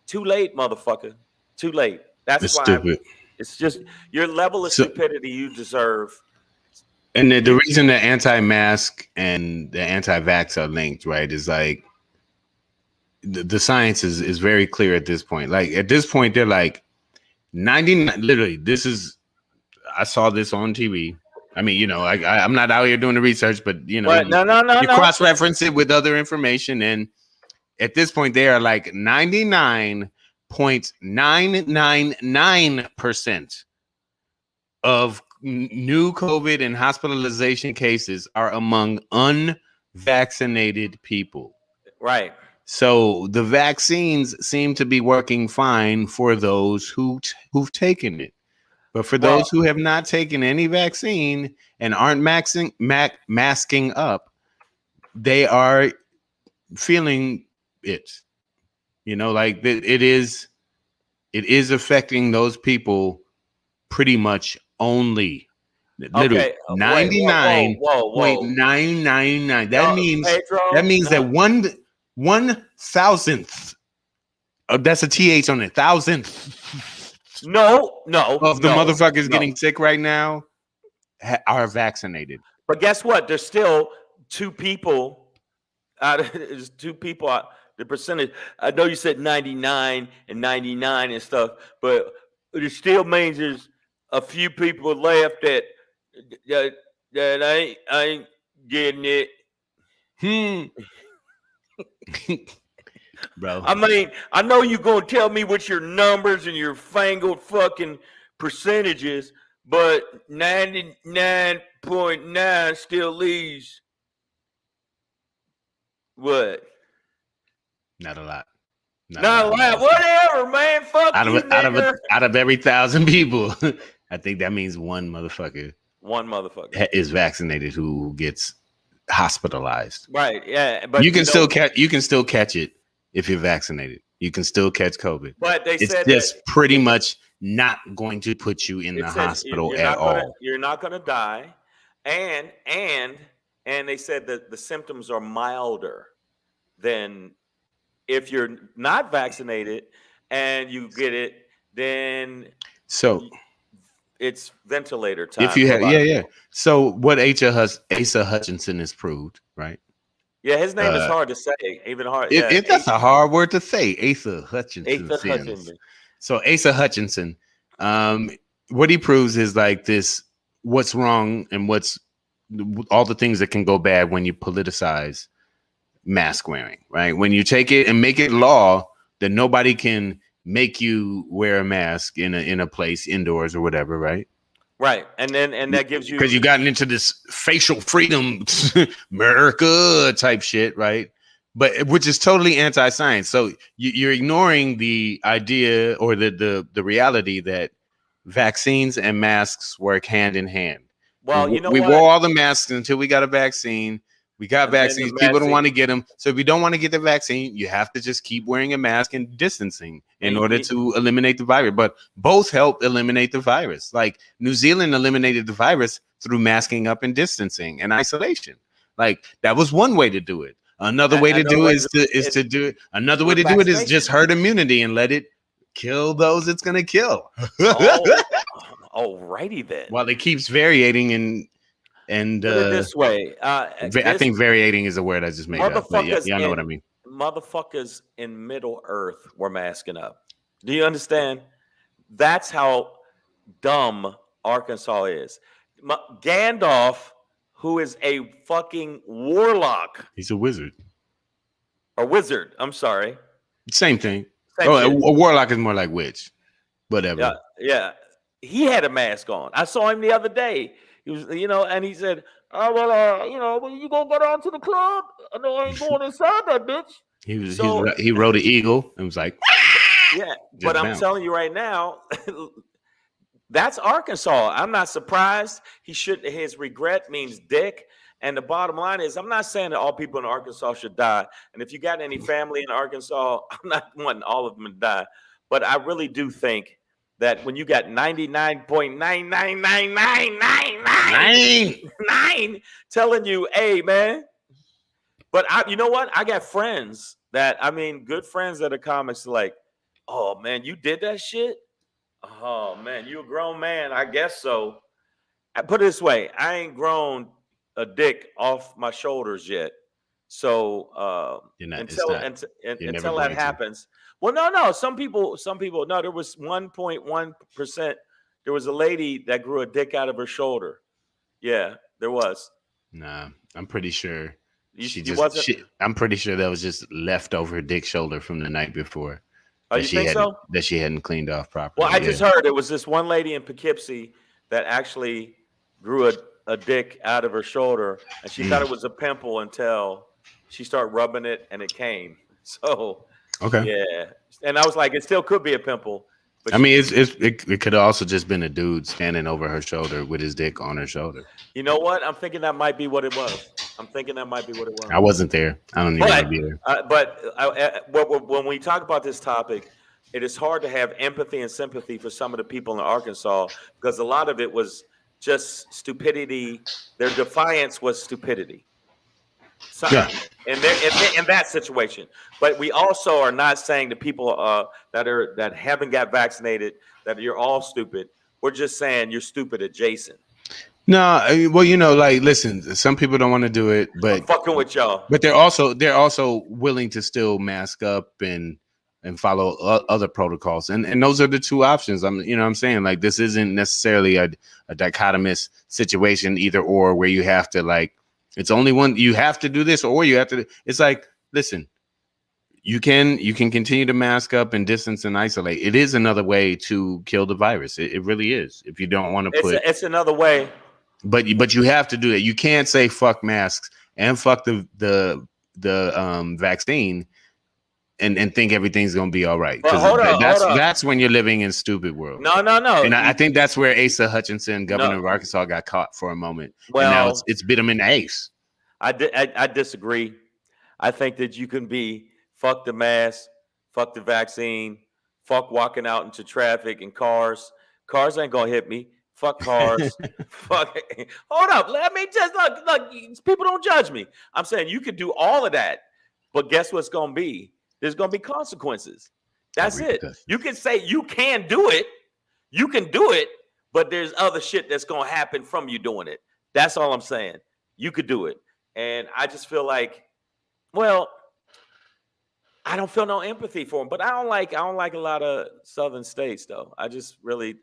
Too late, motherfucker. Too late. That's It's why stupid. it's just your level of So- stupidity you deserve. And the reason the anti-mask and the anti-vax are linked, right, is like the science is very clear at this point. Like at this point, they're like 99. Literally, I saw this on TV. I mean, you know, I'm not out here doing the research, but you know, But no. you cross-reference it with other information, and at this point, they are like 99.999% of new COVID and hospitalization cases are among unvaccinated people. Right. So the vaccines seem to be working fine for those who've taken it. But for those who have not taken any vaccine and aren't masking up, they are feeling it. You know, like it is affecting those people pretty much only. Literally, Okay. 99.999. That means Pedro, that 1,000th. That's a TH on it. 1,000th. No. Of the motherfuckers getting sick right now are vaccinated. But guess what? There's still two people there's two people out. The percentage, I know you said 99 and 99 and stuff, but it still means there's a few people left that ain't getting it. Bro. I mean, I know you're gonna tell me what your numbers and your fangled fucking percentages, but 99.9 still leaves what? Not a lot. Not a lot. Whatever, man. Fuck Out you, nigger. of every 1,000 people, I think that means one motherfucker is vaccinated who gets hospitalized. Right. Yeah. But you can still catch it if you're vaccinated. You can still catch COVID. But they said it's pretty much not going to put you in the hospital at all. You're not gonna die, and they said that the symptoms are milder than if you're not vaccinated and you get it, then it's ventilator time. If you have, So what Asa Hutchinson has proved, right? Yeah, his name is hard to say. Even hard. If that's a hard word to say, Asa Hutchinson. Asa Hutchinson. So Asa Hutchinson, what he proves is like this: what's wrong and what's all the things that can go bad when you politicize mask wearing, right? When you take it and make it law that nobody can make you wear a mask in a place indoors or whatever, right? Right. And that gives you, because you gotten into this facial freedom America type shit, right? But which is totally anti-science. So you're ignoring the idea or the reality that vaccines and masks work hand in hand. Well, we wore all the masks until we got a vaccine. We got vaccines. People don't want to get them. So if you don't want to get the vaccine, you have to just keep wearing a mask and distancing in order to eliminate the virus. But both help eliminate the virus. Like New Zealand eliminated the virus through masking up and distancing and isolation. Like that was one way to do it. Another way to do it Another way to do it is just herd immunity and let it kill those it's going to kill. Alrighty then. While it keeps varying and put it this way, I think variating is a word I just made up. But y'all know what I mean. Motherfuckers in Middle Earth were masking up. Do you understand? That's how dumb Arkansas is. Gandalf, who is a fucking warlock. He's a wizard. A wizard. I'm sorry. Same thing. A warlock is more like witch. Whatever. Yeah. He had a mask on. I saw him the other day. He was, and he said, "Oh well, well, you gonna go down to the club? I know I ain't going inside that bitch." He rode an eagle and was like, yeah. just But I'm bounce. telling you right now, that's Arkansas. I'm not surprised. His regret means dick. And the bottom line is, I'm not saying that all people in Arkansas should die. And if you got any family in Arkansas, I'm not wanting all of them to die. But I really do think that when you got 99.9999999 telling you, hey, man. But you know what? I got friends good friends that are comics like, oh, man, you did that shit? Oh, man, you a grown man. I guess so. I put it this way. I ain't grown a dick off my shoulders yet. So until that happens. Well, no. Some people, no, there was 1.1%. There was a lady that grew a dick out of her shoulder. Yeah, there was. Nah, I'm pretty sure. I'm pretty sure that was just leftover dick shoulder from the night before. Oh, you think so? That she hadn't cleaned off properly. Well, I just heard it was this one lady in Poughkeepsie that actually grew a dick out of her shoulder, and she thought it was a pimple until she started rubbing it and it came. So, okay, yeah. And I was like, it still could be a pimple. But it could have also just been a dude standing over her shoulder with his dick on her shoulder. You know what? I'm thinking that might be what it was. I wasn't there. I don't even want to be there. But when we talk about this topic, it is hard to have empathy and sympathy for some of the people in Arkansas because a lot of it was just stupidity. Their defiance was stupidity. So, yeah. In that situation. But we also are not saying to people that haven't got vaccinated that you're all stupid. We're just saying you're stupid adjacent. No, well, listen, some people don't want to do it, but I'm fucking with y'all. But they're also willing to still mask up and follow other protocols, and those are the two options. I'm saying, like, this isn't necessarily a dichotomous situation either or where you have to it's only one, you have to do this or you have to. It's like, listen, you can continue to mask up and distance and isolate. It is another way to kill the virus. It really is. If you don't want to it's another way. But you have to do that. You can't say fuck masks and fuck the vaccine and think everything's gonna be all right. Because that's when you're living in stupid world. No. And I think that's where Asa Hutchinson, governor of Arkansas, got caught for a moment. Well, and now it's bit him in the ace. I disagree. I think that you can be fuck the mask, fuck the vaccine, fuck walking out into traffic and cars. Cars ain't gonna hit me. Fuck cars. Fuck. Hold up. Let me just look. People don't judge me. I'm saying you could do all of that, but guess what's going to be? There's going to be consequences. That's it. You can say you can do it. You can do it, but there's other shit that's going to happen from you doing it. That's all I'm saying. You could do it. And I just feel like, well, I don't feel no empathy for them, but I don't like a lot of southern states though. I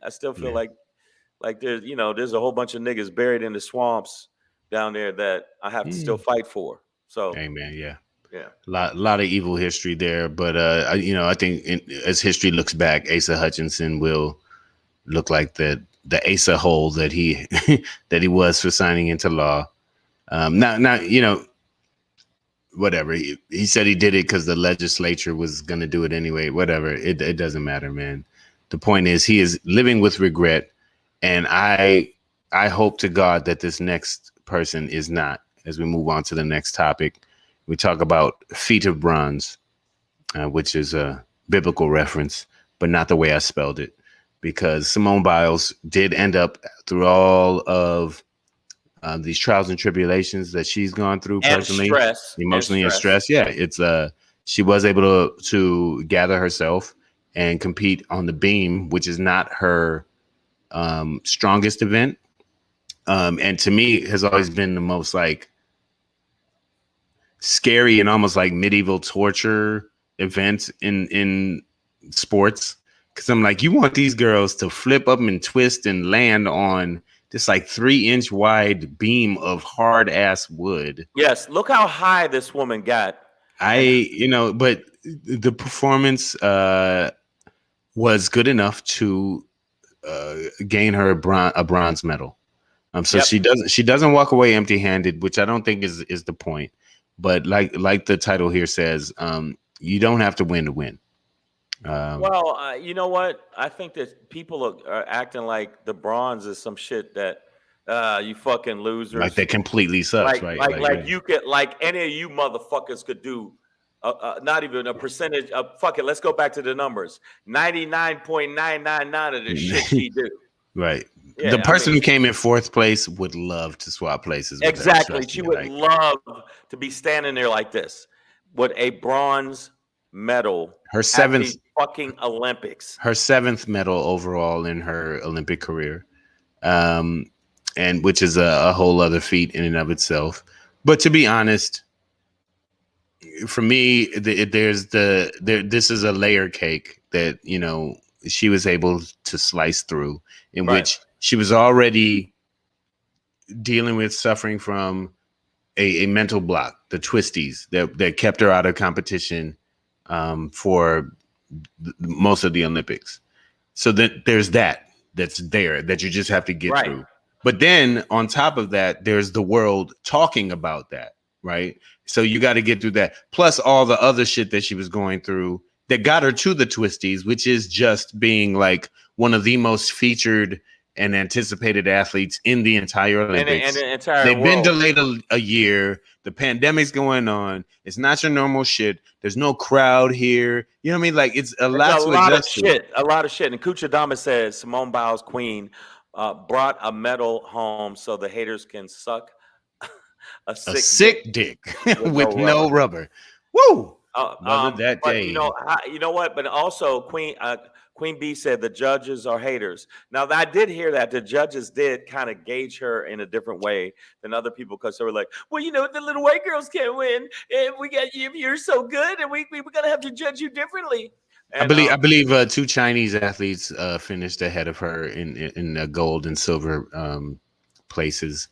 still feel like there's a whole bunch of niggas buried in the swamps down there that I have to still fight for. So, amen. Yeah. Yeah. A lot of evil history there, but I think as history looks back, Asa Hutchinson will look like the Asa hole that he that he was for signing into law. Now whatever. He said he did it because the legislature was going to do it anyway. Whatever. It doesn't matter, man. The point is he is living with regret. And I hope to God that this next person is not. As we move on to the next topic, we talk about feet of bronze, which is a biblical reference, but not the way I spelled it, because Simone Biles did end up through all of these trials and tribulations that she's gone through personally, emotionally and stress. Yeah, it's she was able to gather herself and compete on the beam, which is not her strongest event, and to me has always been the most scary and almost like medieval torture event in sports, because I'm like, you want these girls to flip up and twist and land on this 3-inch wide beam of hard ass wood. Yes, look how high this woman got. But the performance was good enough to gain her a bronze medal. So she doesn't walk away empty-handed, which I don't think is the point. But like the title here says, you don't have to win to win. Well, you know what? I think that people are acting like the bronze is some shit that you fucking Like losers. that completely sucks, right? Like you could, like any of you motherfuckers could do. Not even a percentage of fuck it. Let's go back to the numbers. 99.999 of the shit she do. Right. Yeah, The I person mean, who came in fourth place would love to swap places with her, exactly. trust She me, would like, love to be standing there like this with a bronze medal her at seventh the fucking Olympics. her seventh medal overall in her Olympic career. And which is a whole other feat in and of itself. But to be honest, for me, this is a layer cake that, you know, she was able to slice through, in Right. which she was already dealing with suffering from a mental block, the twisties that kept her out of competition for most of the Olympics. So that there's that's there that you just have to get Right. through. But then on top of that, there's the world talking about that, right? So you got to get through that. Plus all the other shit that she was going through that got her to the twisties, which is just being like one of the most featured and anticipated athletes in the entire Olympics. And the entire They've been world. delayed a year. The pandemic's going on. It's not your normal shit. There's no crowd here. You know what I mean? Like it's a lot It's to a lot of adjust to. shit. A lot of shit. And Kuchadama says Simone Biles, queen, brought a medal home so the haters can suck a Sick dick with no no rubber. Woo! Mother that but day. you know what? But also, Queen B said the judges are haters. Now, I did hear that the judges did kind of gauge her in a different way than other people because they were like, "Well, you know, the little white girls can't win, and we got you. You're so good, and we're gonna have to judge you differently." And, I believe two Chinese athletes finished ahead of her in gold and silver places.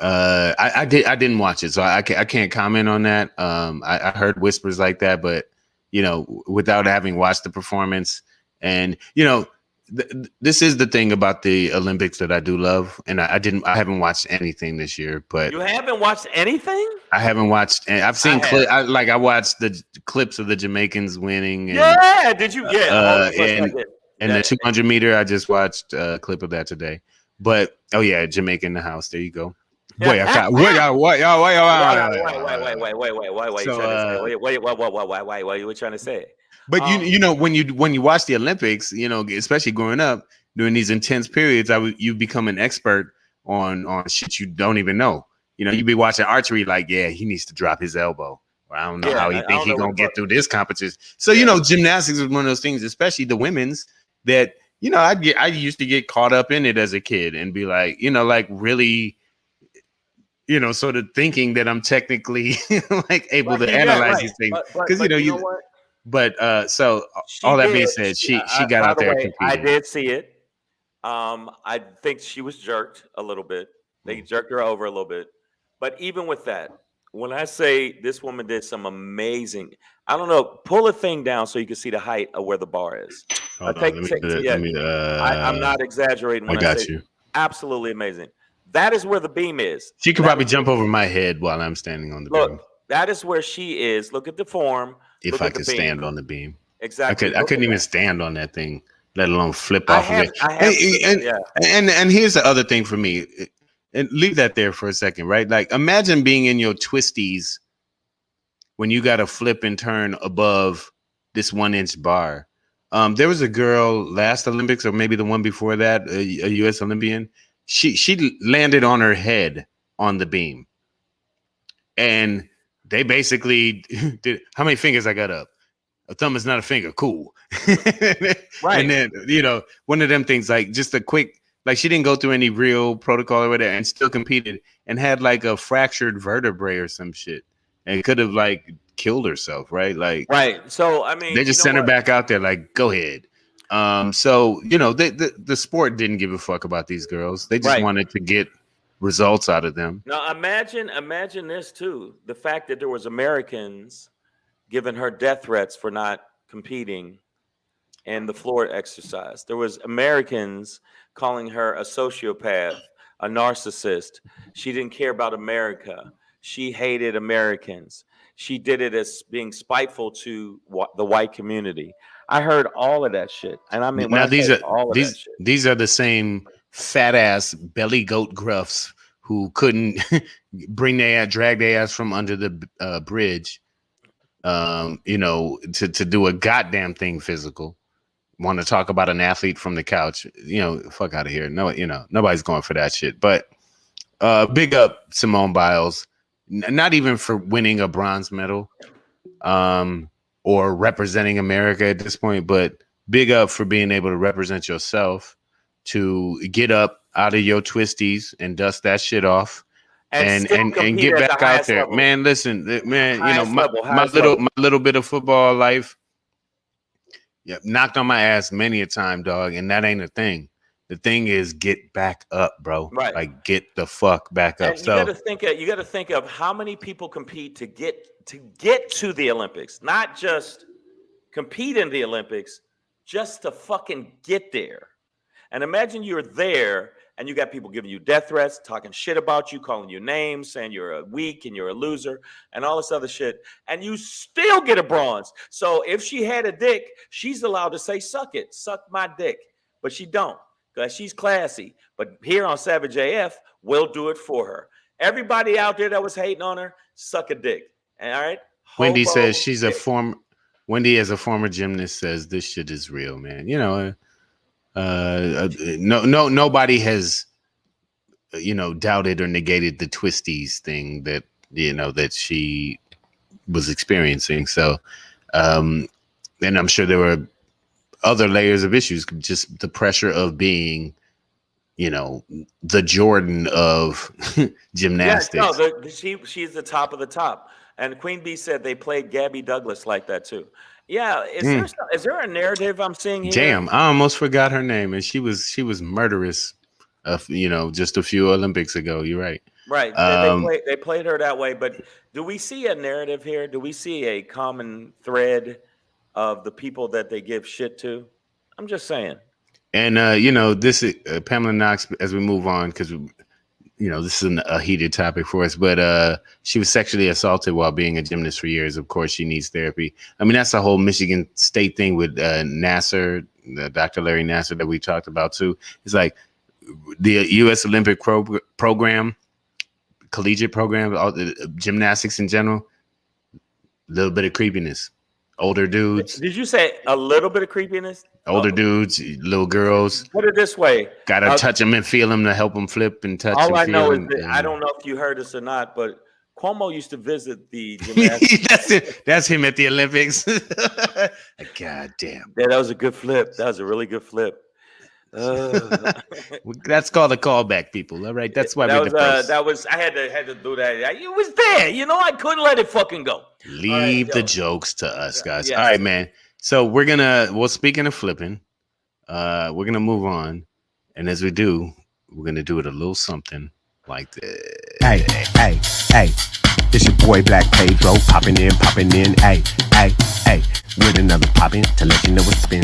I didn't watch it, so I can't comment on that. I heard whispers like that, but you know, without having watched the performance, and you know, this is the thing about the Olympics that I do love, and I haven't watched anything this year, but you haven't watched anything? I haven't watched, and I've seen I watched the clips of the Jamaicans winning. And, Did you? Yeah, and the 200 meter, I just watched a clip of that today. But oh yeah, Jamaica in the house. There you go. Wait, you trying to say? But you know, when you watch the Olympics, you know, especially growing up during these intense periods, you become an expert on shit you don't even know. You know, you be watching archery like, yeah, he needs to drop his elbow. Or I don't know how he think he gonna get through this competition. So you know, gymnastics is one of those things, especially the women's, that you know, I used to get caught up in it as a kid and be like, you know, like really, you know, sort of thinking that I'm technically like able to analyze these things because you know what? But so all that being said, she got out there competing. I did see it. I think she was jerked a little bit. They jerked her over a little bit. But even with that, when I say this woman did some amazing, I don't know, pull a thing down so you can see the height of where the bar is. I'm not exaggerating when I say you. Absolutely amazing. That is where the beam is. She could probably jump over my head while I'm standing on the beam. That is where she is. Look at the form. If I could stand on the beam. Exactly. I couldn't even stand on that thing, let alone flip off of it. And here's the other thing for me. And leave that there for a second, right? Like imagine being in your twisties when you got to flip and turn above this 1-inch bar. There was a girl last Olympics, or maybe the one before that, a U.S. Olympian. She landed on her head on the beam, and they basically did. How many fingers I got up? A thumb is not a finger. Cool. Right. And then you know, one of them things, like just a quick. Like she didn't go through any real protocol or whatever and still competed and had like a fractured vertebrae or some shit and could have like killed herself, right? Like, right. So I mean, they just sent her back out there like, go ahead. So you know, the sport didn't give a fuck about these girls. They just wanted to get results out of them. Now imagine this too: the fact that there was Americans giving her death threats for not competing in the floor exercise. There was Americans calling her a sociopath, a narcissist. She didn't care about America. She hated Americans. She did it as being spiteful to the white community. I heard all of that shit, and I mean when Now I say these are all of that shit, these are the same fat ass belly goat gruffs who couldn't drag their ass from under the bridge, to do a goddamn thing physical. Want to talk about an athlete from the couch? Fuck out of here. No, nobody's going for that shit. But big up Simone Biles, not even for winning a bronze medal, or representing America at this point, but big up for being able to represent yourself, to get up out of your twisties and dust that shit off and get back out there. level. Man, listen, man, my level. little bit of football life, knocked on my ass many a time, dog, and that ain't a thing. The thing is get back up, bro. Right. Like get the fuck back up. And you got to think of how many people compete to get to the Olympics, not just compete in the Olympics, just to fucking get there. And imagine you're there and you got people giving you death threats, talking shit about you, calling you names, saying you're a weak and you're a loser and all this other shit. And you still get a bronze. So if she had a dick, she's allowed to say, suck it, suck my dick. But she don't, because she's classy. But here on Savage AF, we'll do it for her. Everybody out there that was hating on her, suck a dick. All right? Wendy says she's a former. Wendy, as a former gymnast, says this shit is real, man. Nobody has, doubted or negated the twisties thing that that she was experiencing. So, and I'm sure there were other layers of issues, just the pressure of being, the Jordan of gymnastics. Yeah, she's the top of the top. And Queen Bee said they played Gabby Douglas like that too. Yeah, is there a narrative I'm seeing here? Damn, I almost forgot her name, and she was murderous. Just a few Olympics ago. You're right. Right. They played her that way. But do we see a narrative here? Do we see a common thread of the people that they give shit to? I'm just saying. And this is Pamela Knox. As we move on, because this is a heated topic for us, but she was sexually assaulted while being a gymnast for years. Of course, she needs therapy. I mean, that's the whole Michigan State thing with Nasser, Dr. Larry Nasser that we talked about too. It's like the U.S. Olympic program, collegiate program, all the gymnastics in general, a little bit of creepiness. Older dudes. Did you say a little bit of creepiness? Older dudes, little girls. Put it this way. Gotta touch them and feel them to help them flip and touch. All and I feel know them. is that I don't know if you heard this or not, but Cuomo used to visit the gymnastics. That's it. That's him at the Olympics. God damn. Yeah, that was a good flip. That was a really good flip. That's called a callback, people. All right, that's why I had to do that. It was there, I couldn't let it fucking go. Leave the jokes to us, guys. Yes. All right, man. So speaking of flipping, we're gonna move on, and as we do, we're gonna do it a little something like this. Hey, it's your boy Black Pedro popping in, hey, with another popping to let you know what's been.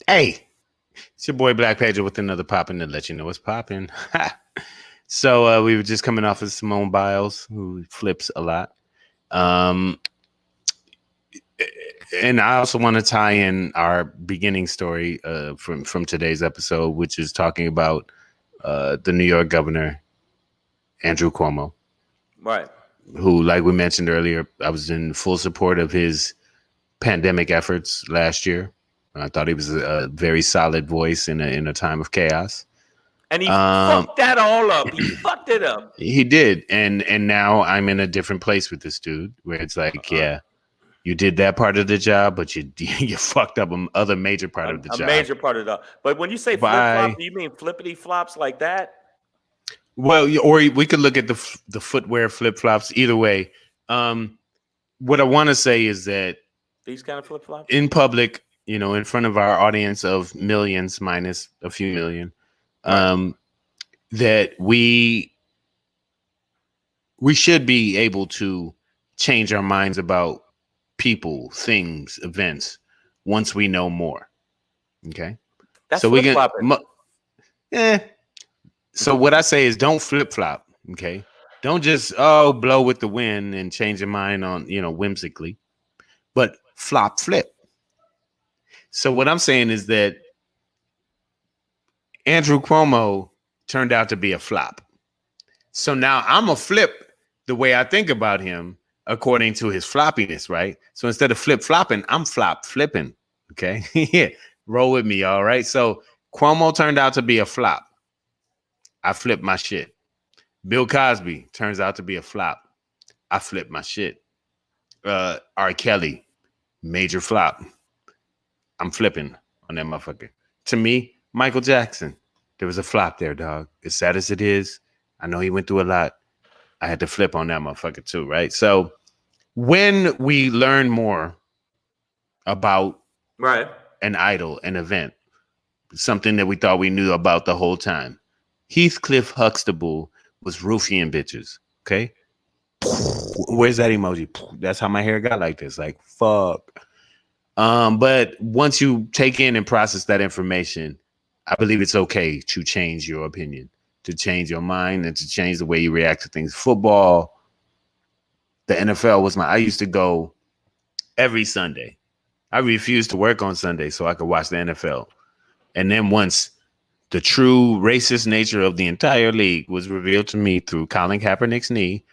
Hey, it's your boy Black Pedro with another popping to let you know what's popping. So we were just coming off of Simone Biles, who flips a lot. And I also want to tie in our beginning story from today's episode, which is talking about the New York governor, Andrew Cuomo. Right. Who, like we mentioned earlier, I was in full support of his pandemic efforts last year. I thought he was a very solid voice in a time of chaos. And he fucked that all up. He fucked it up. He did. And now I'm in a different place with this dude where it's like, yeah, you did that part of the job, but you fucked up other major part of the job. A major part of the job. But when you say flip-flop, do you mean flippity flops like that? Well, or we could look at the footwear flip-flops. Either way, what I want to say is that these kind of flip-flops in public, in front of our audience of millions minus a few million, that we should be able to change our minds about people, things, events once we know more. Okay, that's so we can. So what I say is don't flip flop. Okay. Don't just blow with the wind and change your mind on whimsically, but flop flip. So what I'm saying is that Andrew Cuomo turned out to be a flop. So now I'm a flip the way I think about him according to his floppiness, right? So instead of flip flopping, I'm flop flipping. Okay. Yeah. Roll with me. All right. So Cuomo turned out to be a flop. I flipped my shit. Bill Cosby turns out to be a flop. I flipped my shit. R. Kelly, major flop. I'm flipping on that motherfucker. To me, Michael Jackson, there was a flop there, dog. As sad as it is, I know he went through a lot. I had to flip on that motherfucker too, right? So when we learn more about an idol, an event, something that we thought we knew about the whole time, Heathcliff Huxtable was roofing bitches, okay? Where's that emoji? That's how my hair got like this, like fuck. But once you take in and process that information, I believe it's okay to change your opinion, to change your mind, and to change the way you react to things. Football, the NFL was I used to go every Sunday. I refused to work on Sunday so I could watch the NFL. And then once the true racist nature of the entire league was revealed to me through Colin Kaepernick's knee,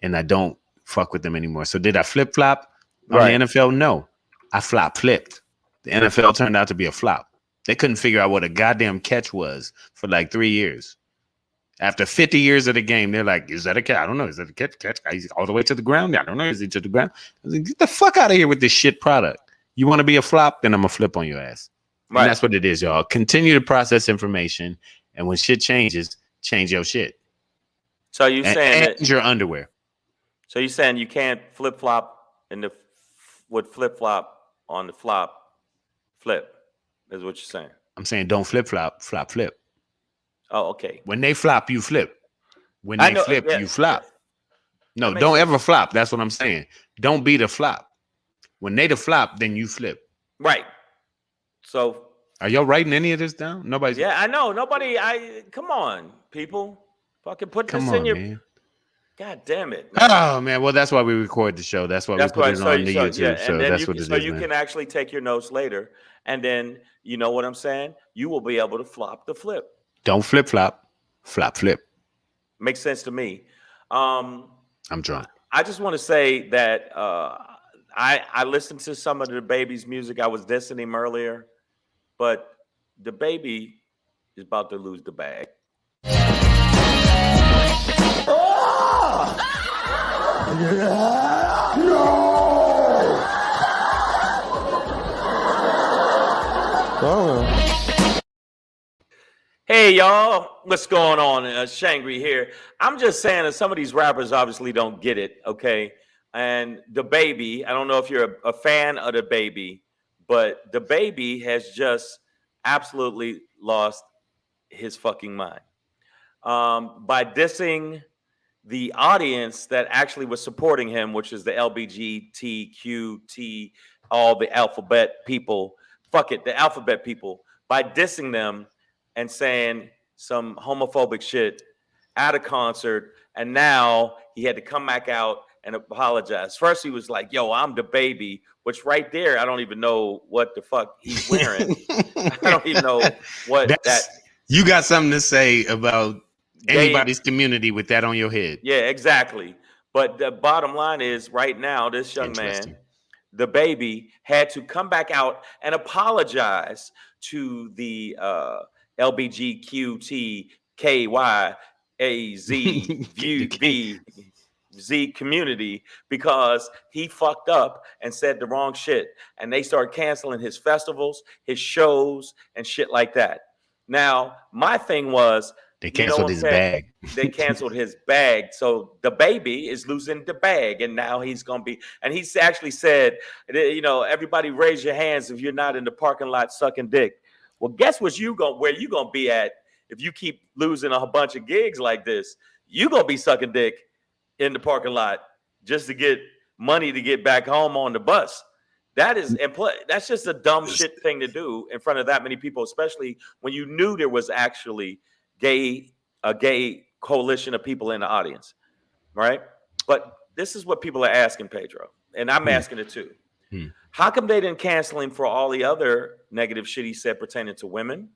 and I don't fuck with them anymore. So did I flip flop on the NFL? No, I flop flipped. The NFL turned out to be a flop. They couldn't figure out what a goddamn catch was for like 3 years. After 50 years of the game, they're like, is that a catch? I don't know. Is that a catch? He's all the way to the ground? I don't know. Is he to the ground? I was like, get the fuck out of here with this shit product. You want to be a flop? Then I'm going to flip on your ass. Right. And that's what it is, y'all. Continue to process information. And when shit changes, change your shit. So you saying that your underwear. So you saying you can't flip flop with flip flop on the flop flip is what you're saying. I'm saying don't flip flop, flop flip. Oh, okay. When they flop, you flip. When they flip, you flop. No, don't ever flop. That's what I'm saying. Don't be the flop. When they the flop, then you flip. Right. So are y'all writing any of this down? Nobody's. Yeah, I know. Nobody. Come on, people. Fucking put this in your. Man. God damn it. Man. Oh man. Well, that's why we record the show. That's why we put it on the YouTube. Yeah, so that's what it is. So you can actually take your notes later, and then you know what I'm saying. You will be able to flop the flip. Don't flip flop, flop flip. Makes sense to me. I'm drunk. I just want to say that I listened to some of the baby's music. I was dissing him earlier, but the baby is about to lose the bag. Hey y'all, what's going on? SHANGRY here. I'm just saying that some of these rappers obviously don't get it, okay? And the baby, I don't know if you're a fan of the baby, but the baby has just absolutely lost his fucking mind by dissing the audience that actually was supporting him, which is the LBGTQT, all the alphabet people. Fuck it, the alphabet people, by dissing them and saying some homophobic shit at a concert. And now he had to come back out and apologize. First, he was like, yo, I'm the baby, which right there, I don't even know what the fuck he's wearing. I don't even know what You got something to say about anybody's community with that on your head. Yeah, exactly. But the bottom line is right now, this young man, the baby, had to come back out and apologize to the LBGQTKYAZ community because he fucked up and said the wrong shit. And they started canceling his festivals, his shows, and shit like that. Now, my thing was, they canceled his bag. They canceled his bag. So the baby is losing the bag. And now he's going to be, and he's actually said, you know, everybody raise your hands if you're not in the parking lot sucking dick. Well, guess what where you going to be at if you keep losing a bunch of gigs like this? You going to be sucking dick in the parking lot just to get money to get back home on the bus. That is, and that's just a dumb shit thing to do in front of that many people, especially when you knew there was actually a gay coalition of people in the audience, right? But this is what people are asking, Pedro, and I'm asking it too. How come they didn't cancel him for all the other negative shit he said pertaining to women?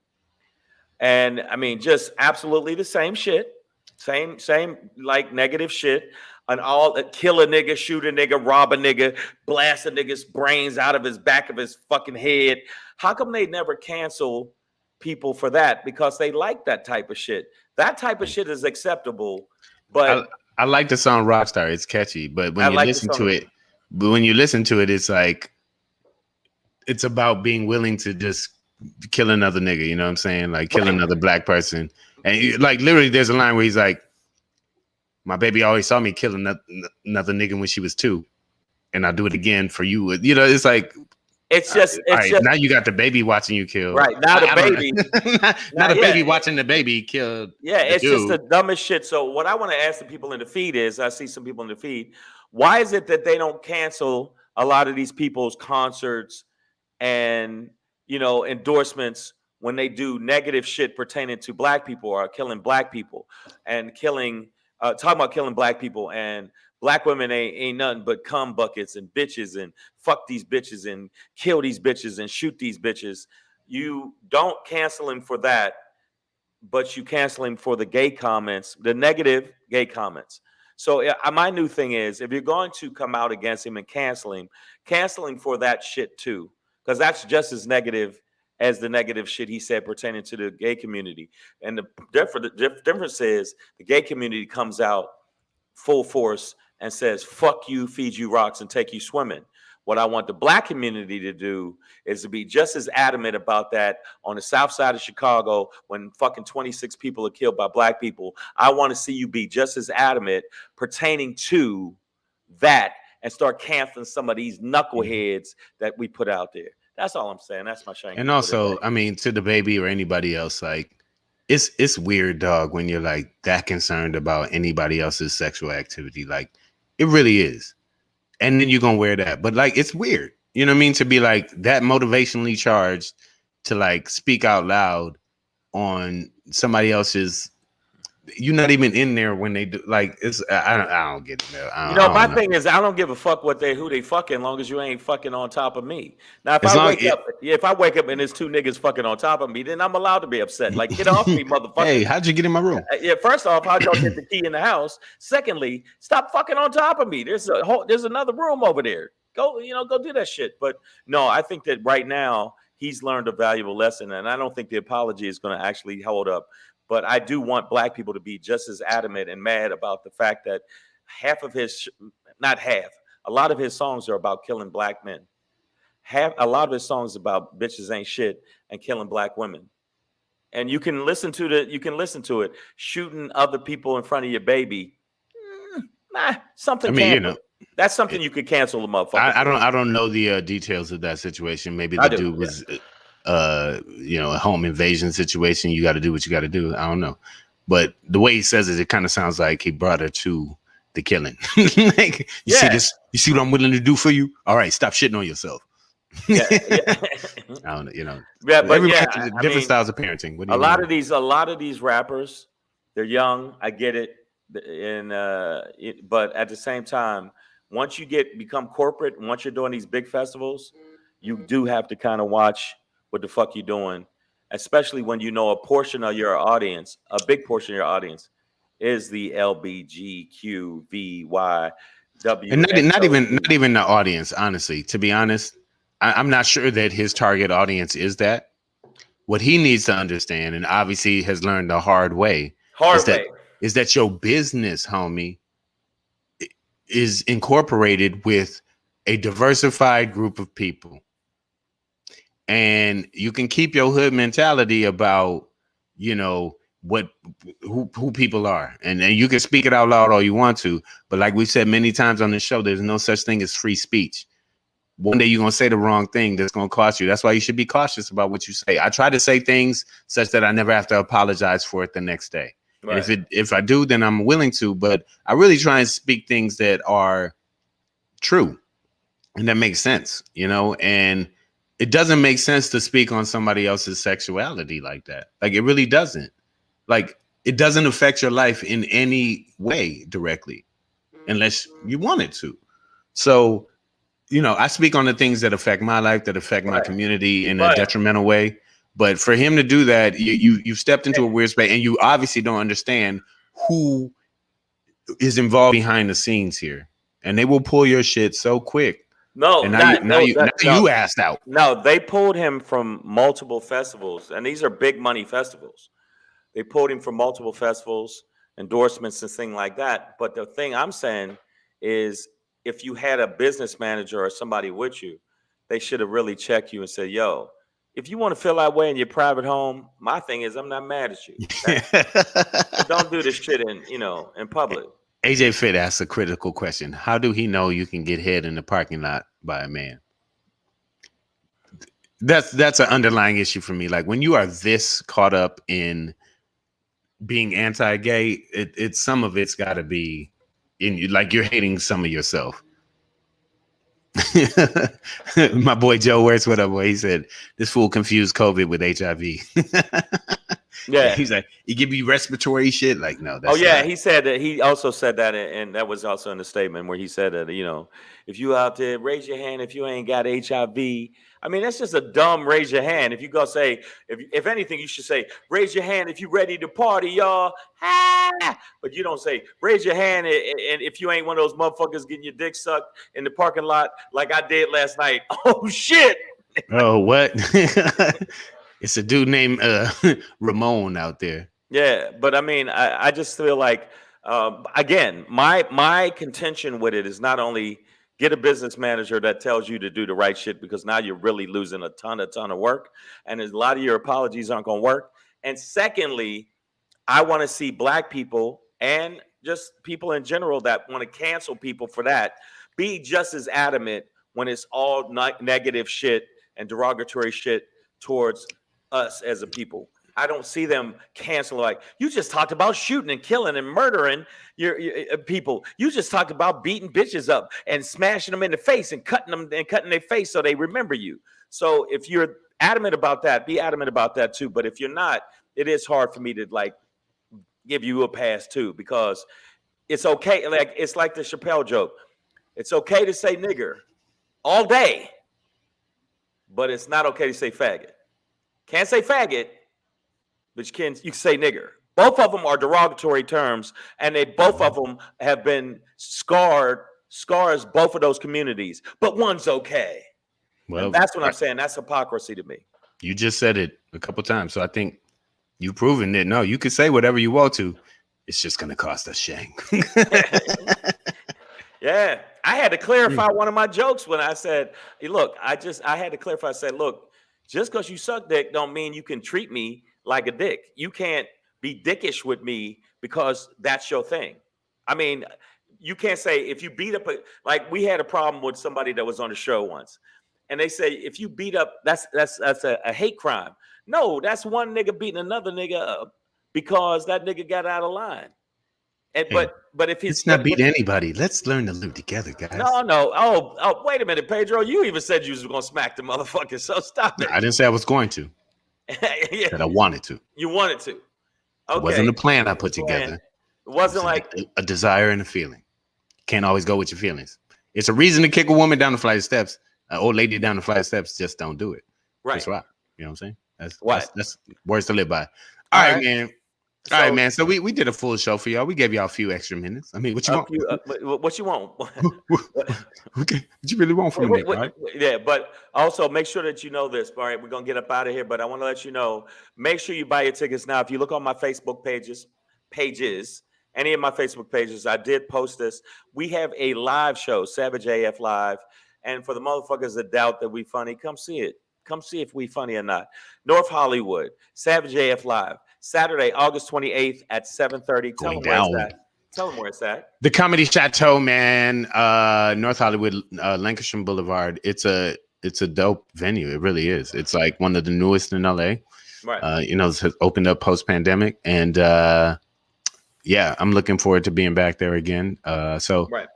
And I mean, just absolutely the same shit, same like negative shit. And all kill a nigga, shoot a nigga, rob a nigga, blast a nigga's brains out of his back of his fucking head. How come they never cancel people for that? Because they like that type of shit. That type of shit is acceptable. But I like the song Rockstar. It's catchy, but when you listen to it, it's like it's about being willing to just kill another nigga. You know what I'm saying? Like kill another black person. And like literally, there's a line where he's like, "My baby always saw me kill another nigga when she was 2, and I'll do it again for you." You know, it's like it's just now you got the baby watching you kill. Right now, the baby, not a baby watching the baby kill. Yeah, it's just the dumbest shit. So what I want to ask the people in the feed is, I see some people in the feed. Why is it that they don't cancel a lot of these people's concerts and endorsements when they do negative shit pertaining to black people or killing black people and talking about killing black people and black women ain't nothing but cum buckets and bitches and fuck these bitches and kill these bitches and shoot these bitches. You don't cancel him for that, but you cancel him for the gay comments, the negative gay comments. So my new thing is, if you're going to come out against him and cancel him for that shit too, because that's just as negative as the negative shit he said pertaining to the gay community. And the difference is the gay community comes out full force and says, fuck you, feed you rocks, and take you swimming. What I want the black community to do is to be just as adamant about that on the south side of Chicago when fucking 26 people are killed by black people. I want to see you be just as adamant pertaining to that and start canceling some of these knuckleheads that we put out there. That's all I'm saying. That's my shame. And also, I mean, to the baby or anybody else, like, it's weird, dog, when you're like that concerned about anybody else's sexual activity. Like, it really is. And then you're gonna wear that. But like, it's weird. You know what I mean? To be like that motivationally charged to like speak out loud on somebody else's. You're not even in there when they do. Like, it's I don't get it, man. My thing is, I don't give a fuck who they fucking, long as you ain't fucking on top of me. Now, if I wake up and there's 2 niggas fucking on top of me, then I'm allowed to be upset. Like, get off me, motherfucker. Hey, how'd you get in my room? Yeah, first off, how'd y'all get the key in the house? Secondly, stop fucking on top of me. There's another room over there. Go do that shit. But no, I think that right now he's learned a valuable lesson, and I don't think the apology is going to actually hold up. But I do want black people to be just as adamant and mad about the fact that a lot of his songs are about killing black men. A lot of his songs about bitches ain't shit and killing black women. And you can listen to it, shooting other people in front of your baby. Something. I mean, that's something you could cancel the motherfucker. I don't know the details of that situation. Maybe the dude was a home invasion situation. You got to do what you got to do. I don't know, but the way he says it kind of sounds like he brought her to the killing. Like, see this? You see what I'm willing to do for you? All right, stop shitting on yourself. Yeah. I don't know. Yeah, but different styles of parenting. What do you mean? A lot of these rappers, they're young. I get it, and but at the same time, once you become corporate, and once you're doing these big festivals, you do have to kind of watch what the fuck you doing, especially when you know a portion of your audience, a big portion of your audience, is the LBGQVYW. And not even the audience, honestly. To be honest, I'm not sure that his target audience is that. What he needs to understand, and obviously has learned the hard way, is that your business, homie, is incorporated with a diversified group of people. And you can keep your hood mentality about, who people are. And you can speak it out loud all you want to. But like we've said many times on the show, there's no such thing as free speech. One day you're going to say the wrong thing that's going to cost you. That's why you should be cautious about what you say. I try to say things such that I never have to apologize for it the next day. Right. And if I do, then I'm willing to. But I really try and speak things that are true. And that makes sense, you know, and it doesn't make sense to speak on somebody else's sexuality like that. Like, it really doesn't. Like, it doesn't affect your life in any way directly unless you want it to. So, you know, I speak on the things that affect my life, that affect my community in a detrimental way. But for him to do that, you stepped into a weird space, and you obviously don't understand who is involved behind the scenes here. And they will pull your shit so quick. No, and now you asked out. No, they pulled him from multiple festivals, and these are big money festivals. They pulled him from multiple festivals, endorsements, and things like that. But the thing I'm saying is, if you had a business manager or somebody with you, they should have really checked you and said, yo, if you want to feel that way in your private home, my thing is, I'm not mad at you. Don't do this shit in public. AJ Fit asks a critical question. How do he know you can get head in the parking lot by a man? That's an underlying issue for me. Like, when you are this caught up in being anti-gay, it's some of it's got to be in you. Like, you're hating some of yourself. My boy Joe Works, what up, boy? He said this fool confused COVID with HIV. Yeah, he's like, he give you respiratory shit. Like, no, that's not. He said that. He also said that, and that was also in the statement where he said that, you know, if you out there, raise your hand if you ain't got HIV. I mean, that's just a dumb raise your hand. If you go say, if anything, you should say, raise your hand if you ready to party, y'all. Ah! But you don't say, raise your hand, and if you ain't one of those motherfuckers getting your dick sucked in the parking lot like I did last night. Oh shit! Oh, what? It's a dude named Ramon out there. Yeah, but I mean, I just feel like, again, my contention with it is not only get a business manager that tells you to do the right shit, because now you're really losing a ton of work, and a lot of your apologies aren't going to work. And secondly, I want to see Black people and just people in general that want to cancel people for that be just as adamant when it's all negative shit and derogatory shit towards us as a people. I don't see them cancel like, you just talked about shooting and killing and murdering your people. You just talked about beating bitches up and smashing them in the face and cutting their face so they remember you. So if you're adamant about that, be adamant about that too. But if you're not, it is hard for me to like give you a pass too, because it's okay. Like, it's like the Chappelle joke. It's okay to say nigger all day, but it's not okay to say faggot. Can't say faggot, but you can say nigger. Both of them are derogatory terms, and both of them have been scars both of those communities. But one's okay. Well, and that's what I'm saying. That's hypocrisy to me. You just said it a couple times, so I think you've proven that. No, you can say whatever you want to. It's just going to cost us shame. Yeah, I had to clarify one of my jokes when I said, hey, look, I had to clarify. I said, look, just because you suck dick don't mean you can treat me like a dick. You can't be dickish with me because that's your thing. I mean, you can't say if you beat up like we had a problem with somebody that was on the show once, and they say if you beat up, that's a hate crime. No, that's one nigga beating another nigga up because that nigga got out of line. And, hey, but if it's not beat anybody, let's learn to live together, guys. No. Oh, wait a minute, Pedro. You even said you was gonna smack the motherfucker. So stop it. I didn't say I was going to. Yeah. That I wanted to. You wanted to. Okay. It wasn't a plan I put together. It wasn't like a desire and a feeling. Can't always go with your feelings. It's a reason to kick a woman down the flight of steps. An old lady down the flight of steps. Just don't do it. Right. That's right. You know what I'm saying? That's words to live by. All right, man. All right, man. So we did a full show for y'all. We gave y'all a few extra minutes. I mean, what you want? What you want? Okay, what you really want from me, right? Yeah, but also make sure that you know this. All right, we're gonna get up out of here, but I want to let you know. Make sure you buy your tickets now. If you look on my Facebook pages, any of my Facebook pages, I did post this. We have a live show, Savage AF Live, and for the motherfuckers that doubt that we funny, come see it. Come see if we funny or not. North Hollywood, Savage AF Live. Saturday, August 28th at 7:30. Tell them where it's at. The Comedy Chateau, man. North Hollywood, Lancashire Boulevard. It's a dope venue. It really is. It's like one of the newest in LA. Right. It's opened up post-pandemic. And yeah, I'm looking forward to being back there again. So, right.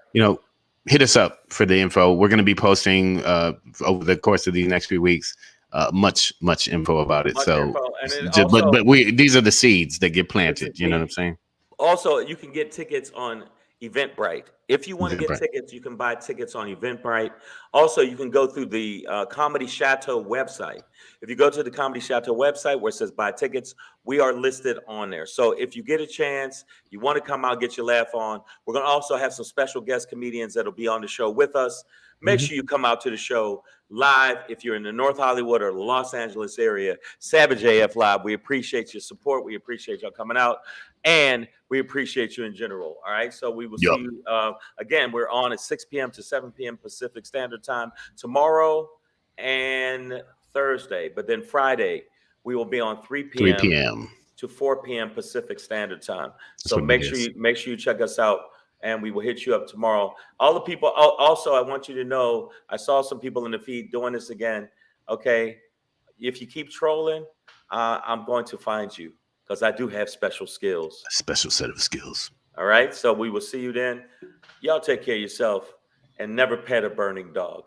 hit us up for the info. We're going to be posting over the course of these next few weeks much info about it. But these are the seeds that get planted. You know what I'm saying? Also, you can get tickets on Eventbrite. If you want to get tickets, you can buy tickets on Eventbrite. Also, you can go through the Comedy Chateau website. If you go to the Comedy Chateau website where it says buy tickets, we are listed on there. So if you get a chance, you want to come out, get your laugh on. We're going to also have some special guest comedians that'll be on the show with us. Make sure you come out to the show live if you're in the North Hollywood or the Los Angeles area. Savage AF Live. We appreciate your support. We appreciate y'all coming out. And we appreciate you in general. All right. So we will see you again. We're on at 6 p.m. to 7 p.m. Pacific Standard Time tomorrow and Thursday. But then Friday, we will be on 3 p.m. to 4 p.m. Pacific Standard Time. So make sure you check us out. And we will hit you up tomorrow. All the people. Also, I want you to know, I saw some people in the feed doing this again. Okay. If you keep trolling, I'm going to find you. Because I do have special skills. A special set of skills. All right. So we will see you then. Y'all take care of yourself and never pet a burning dog.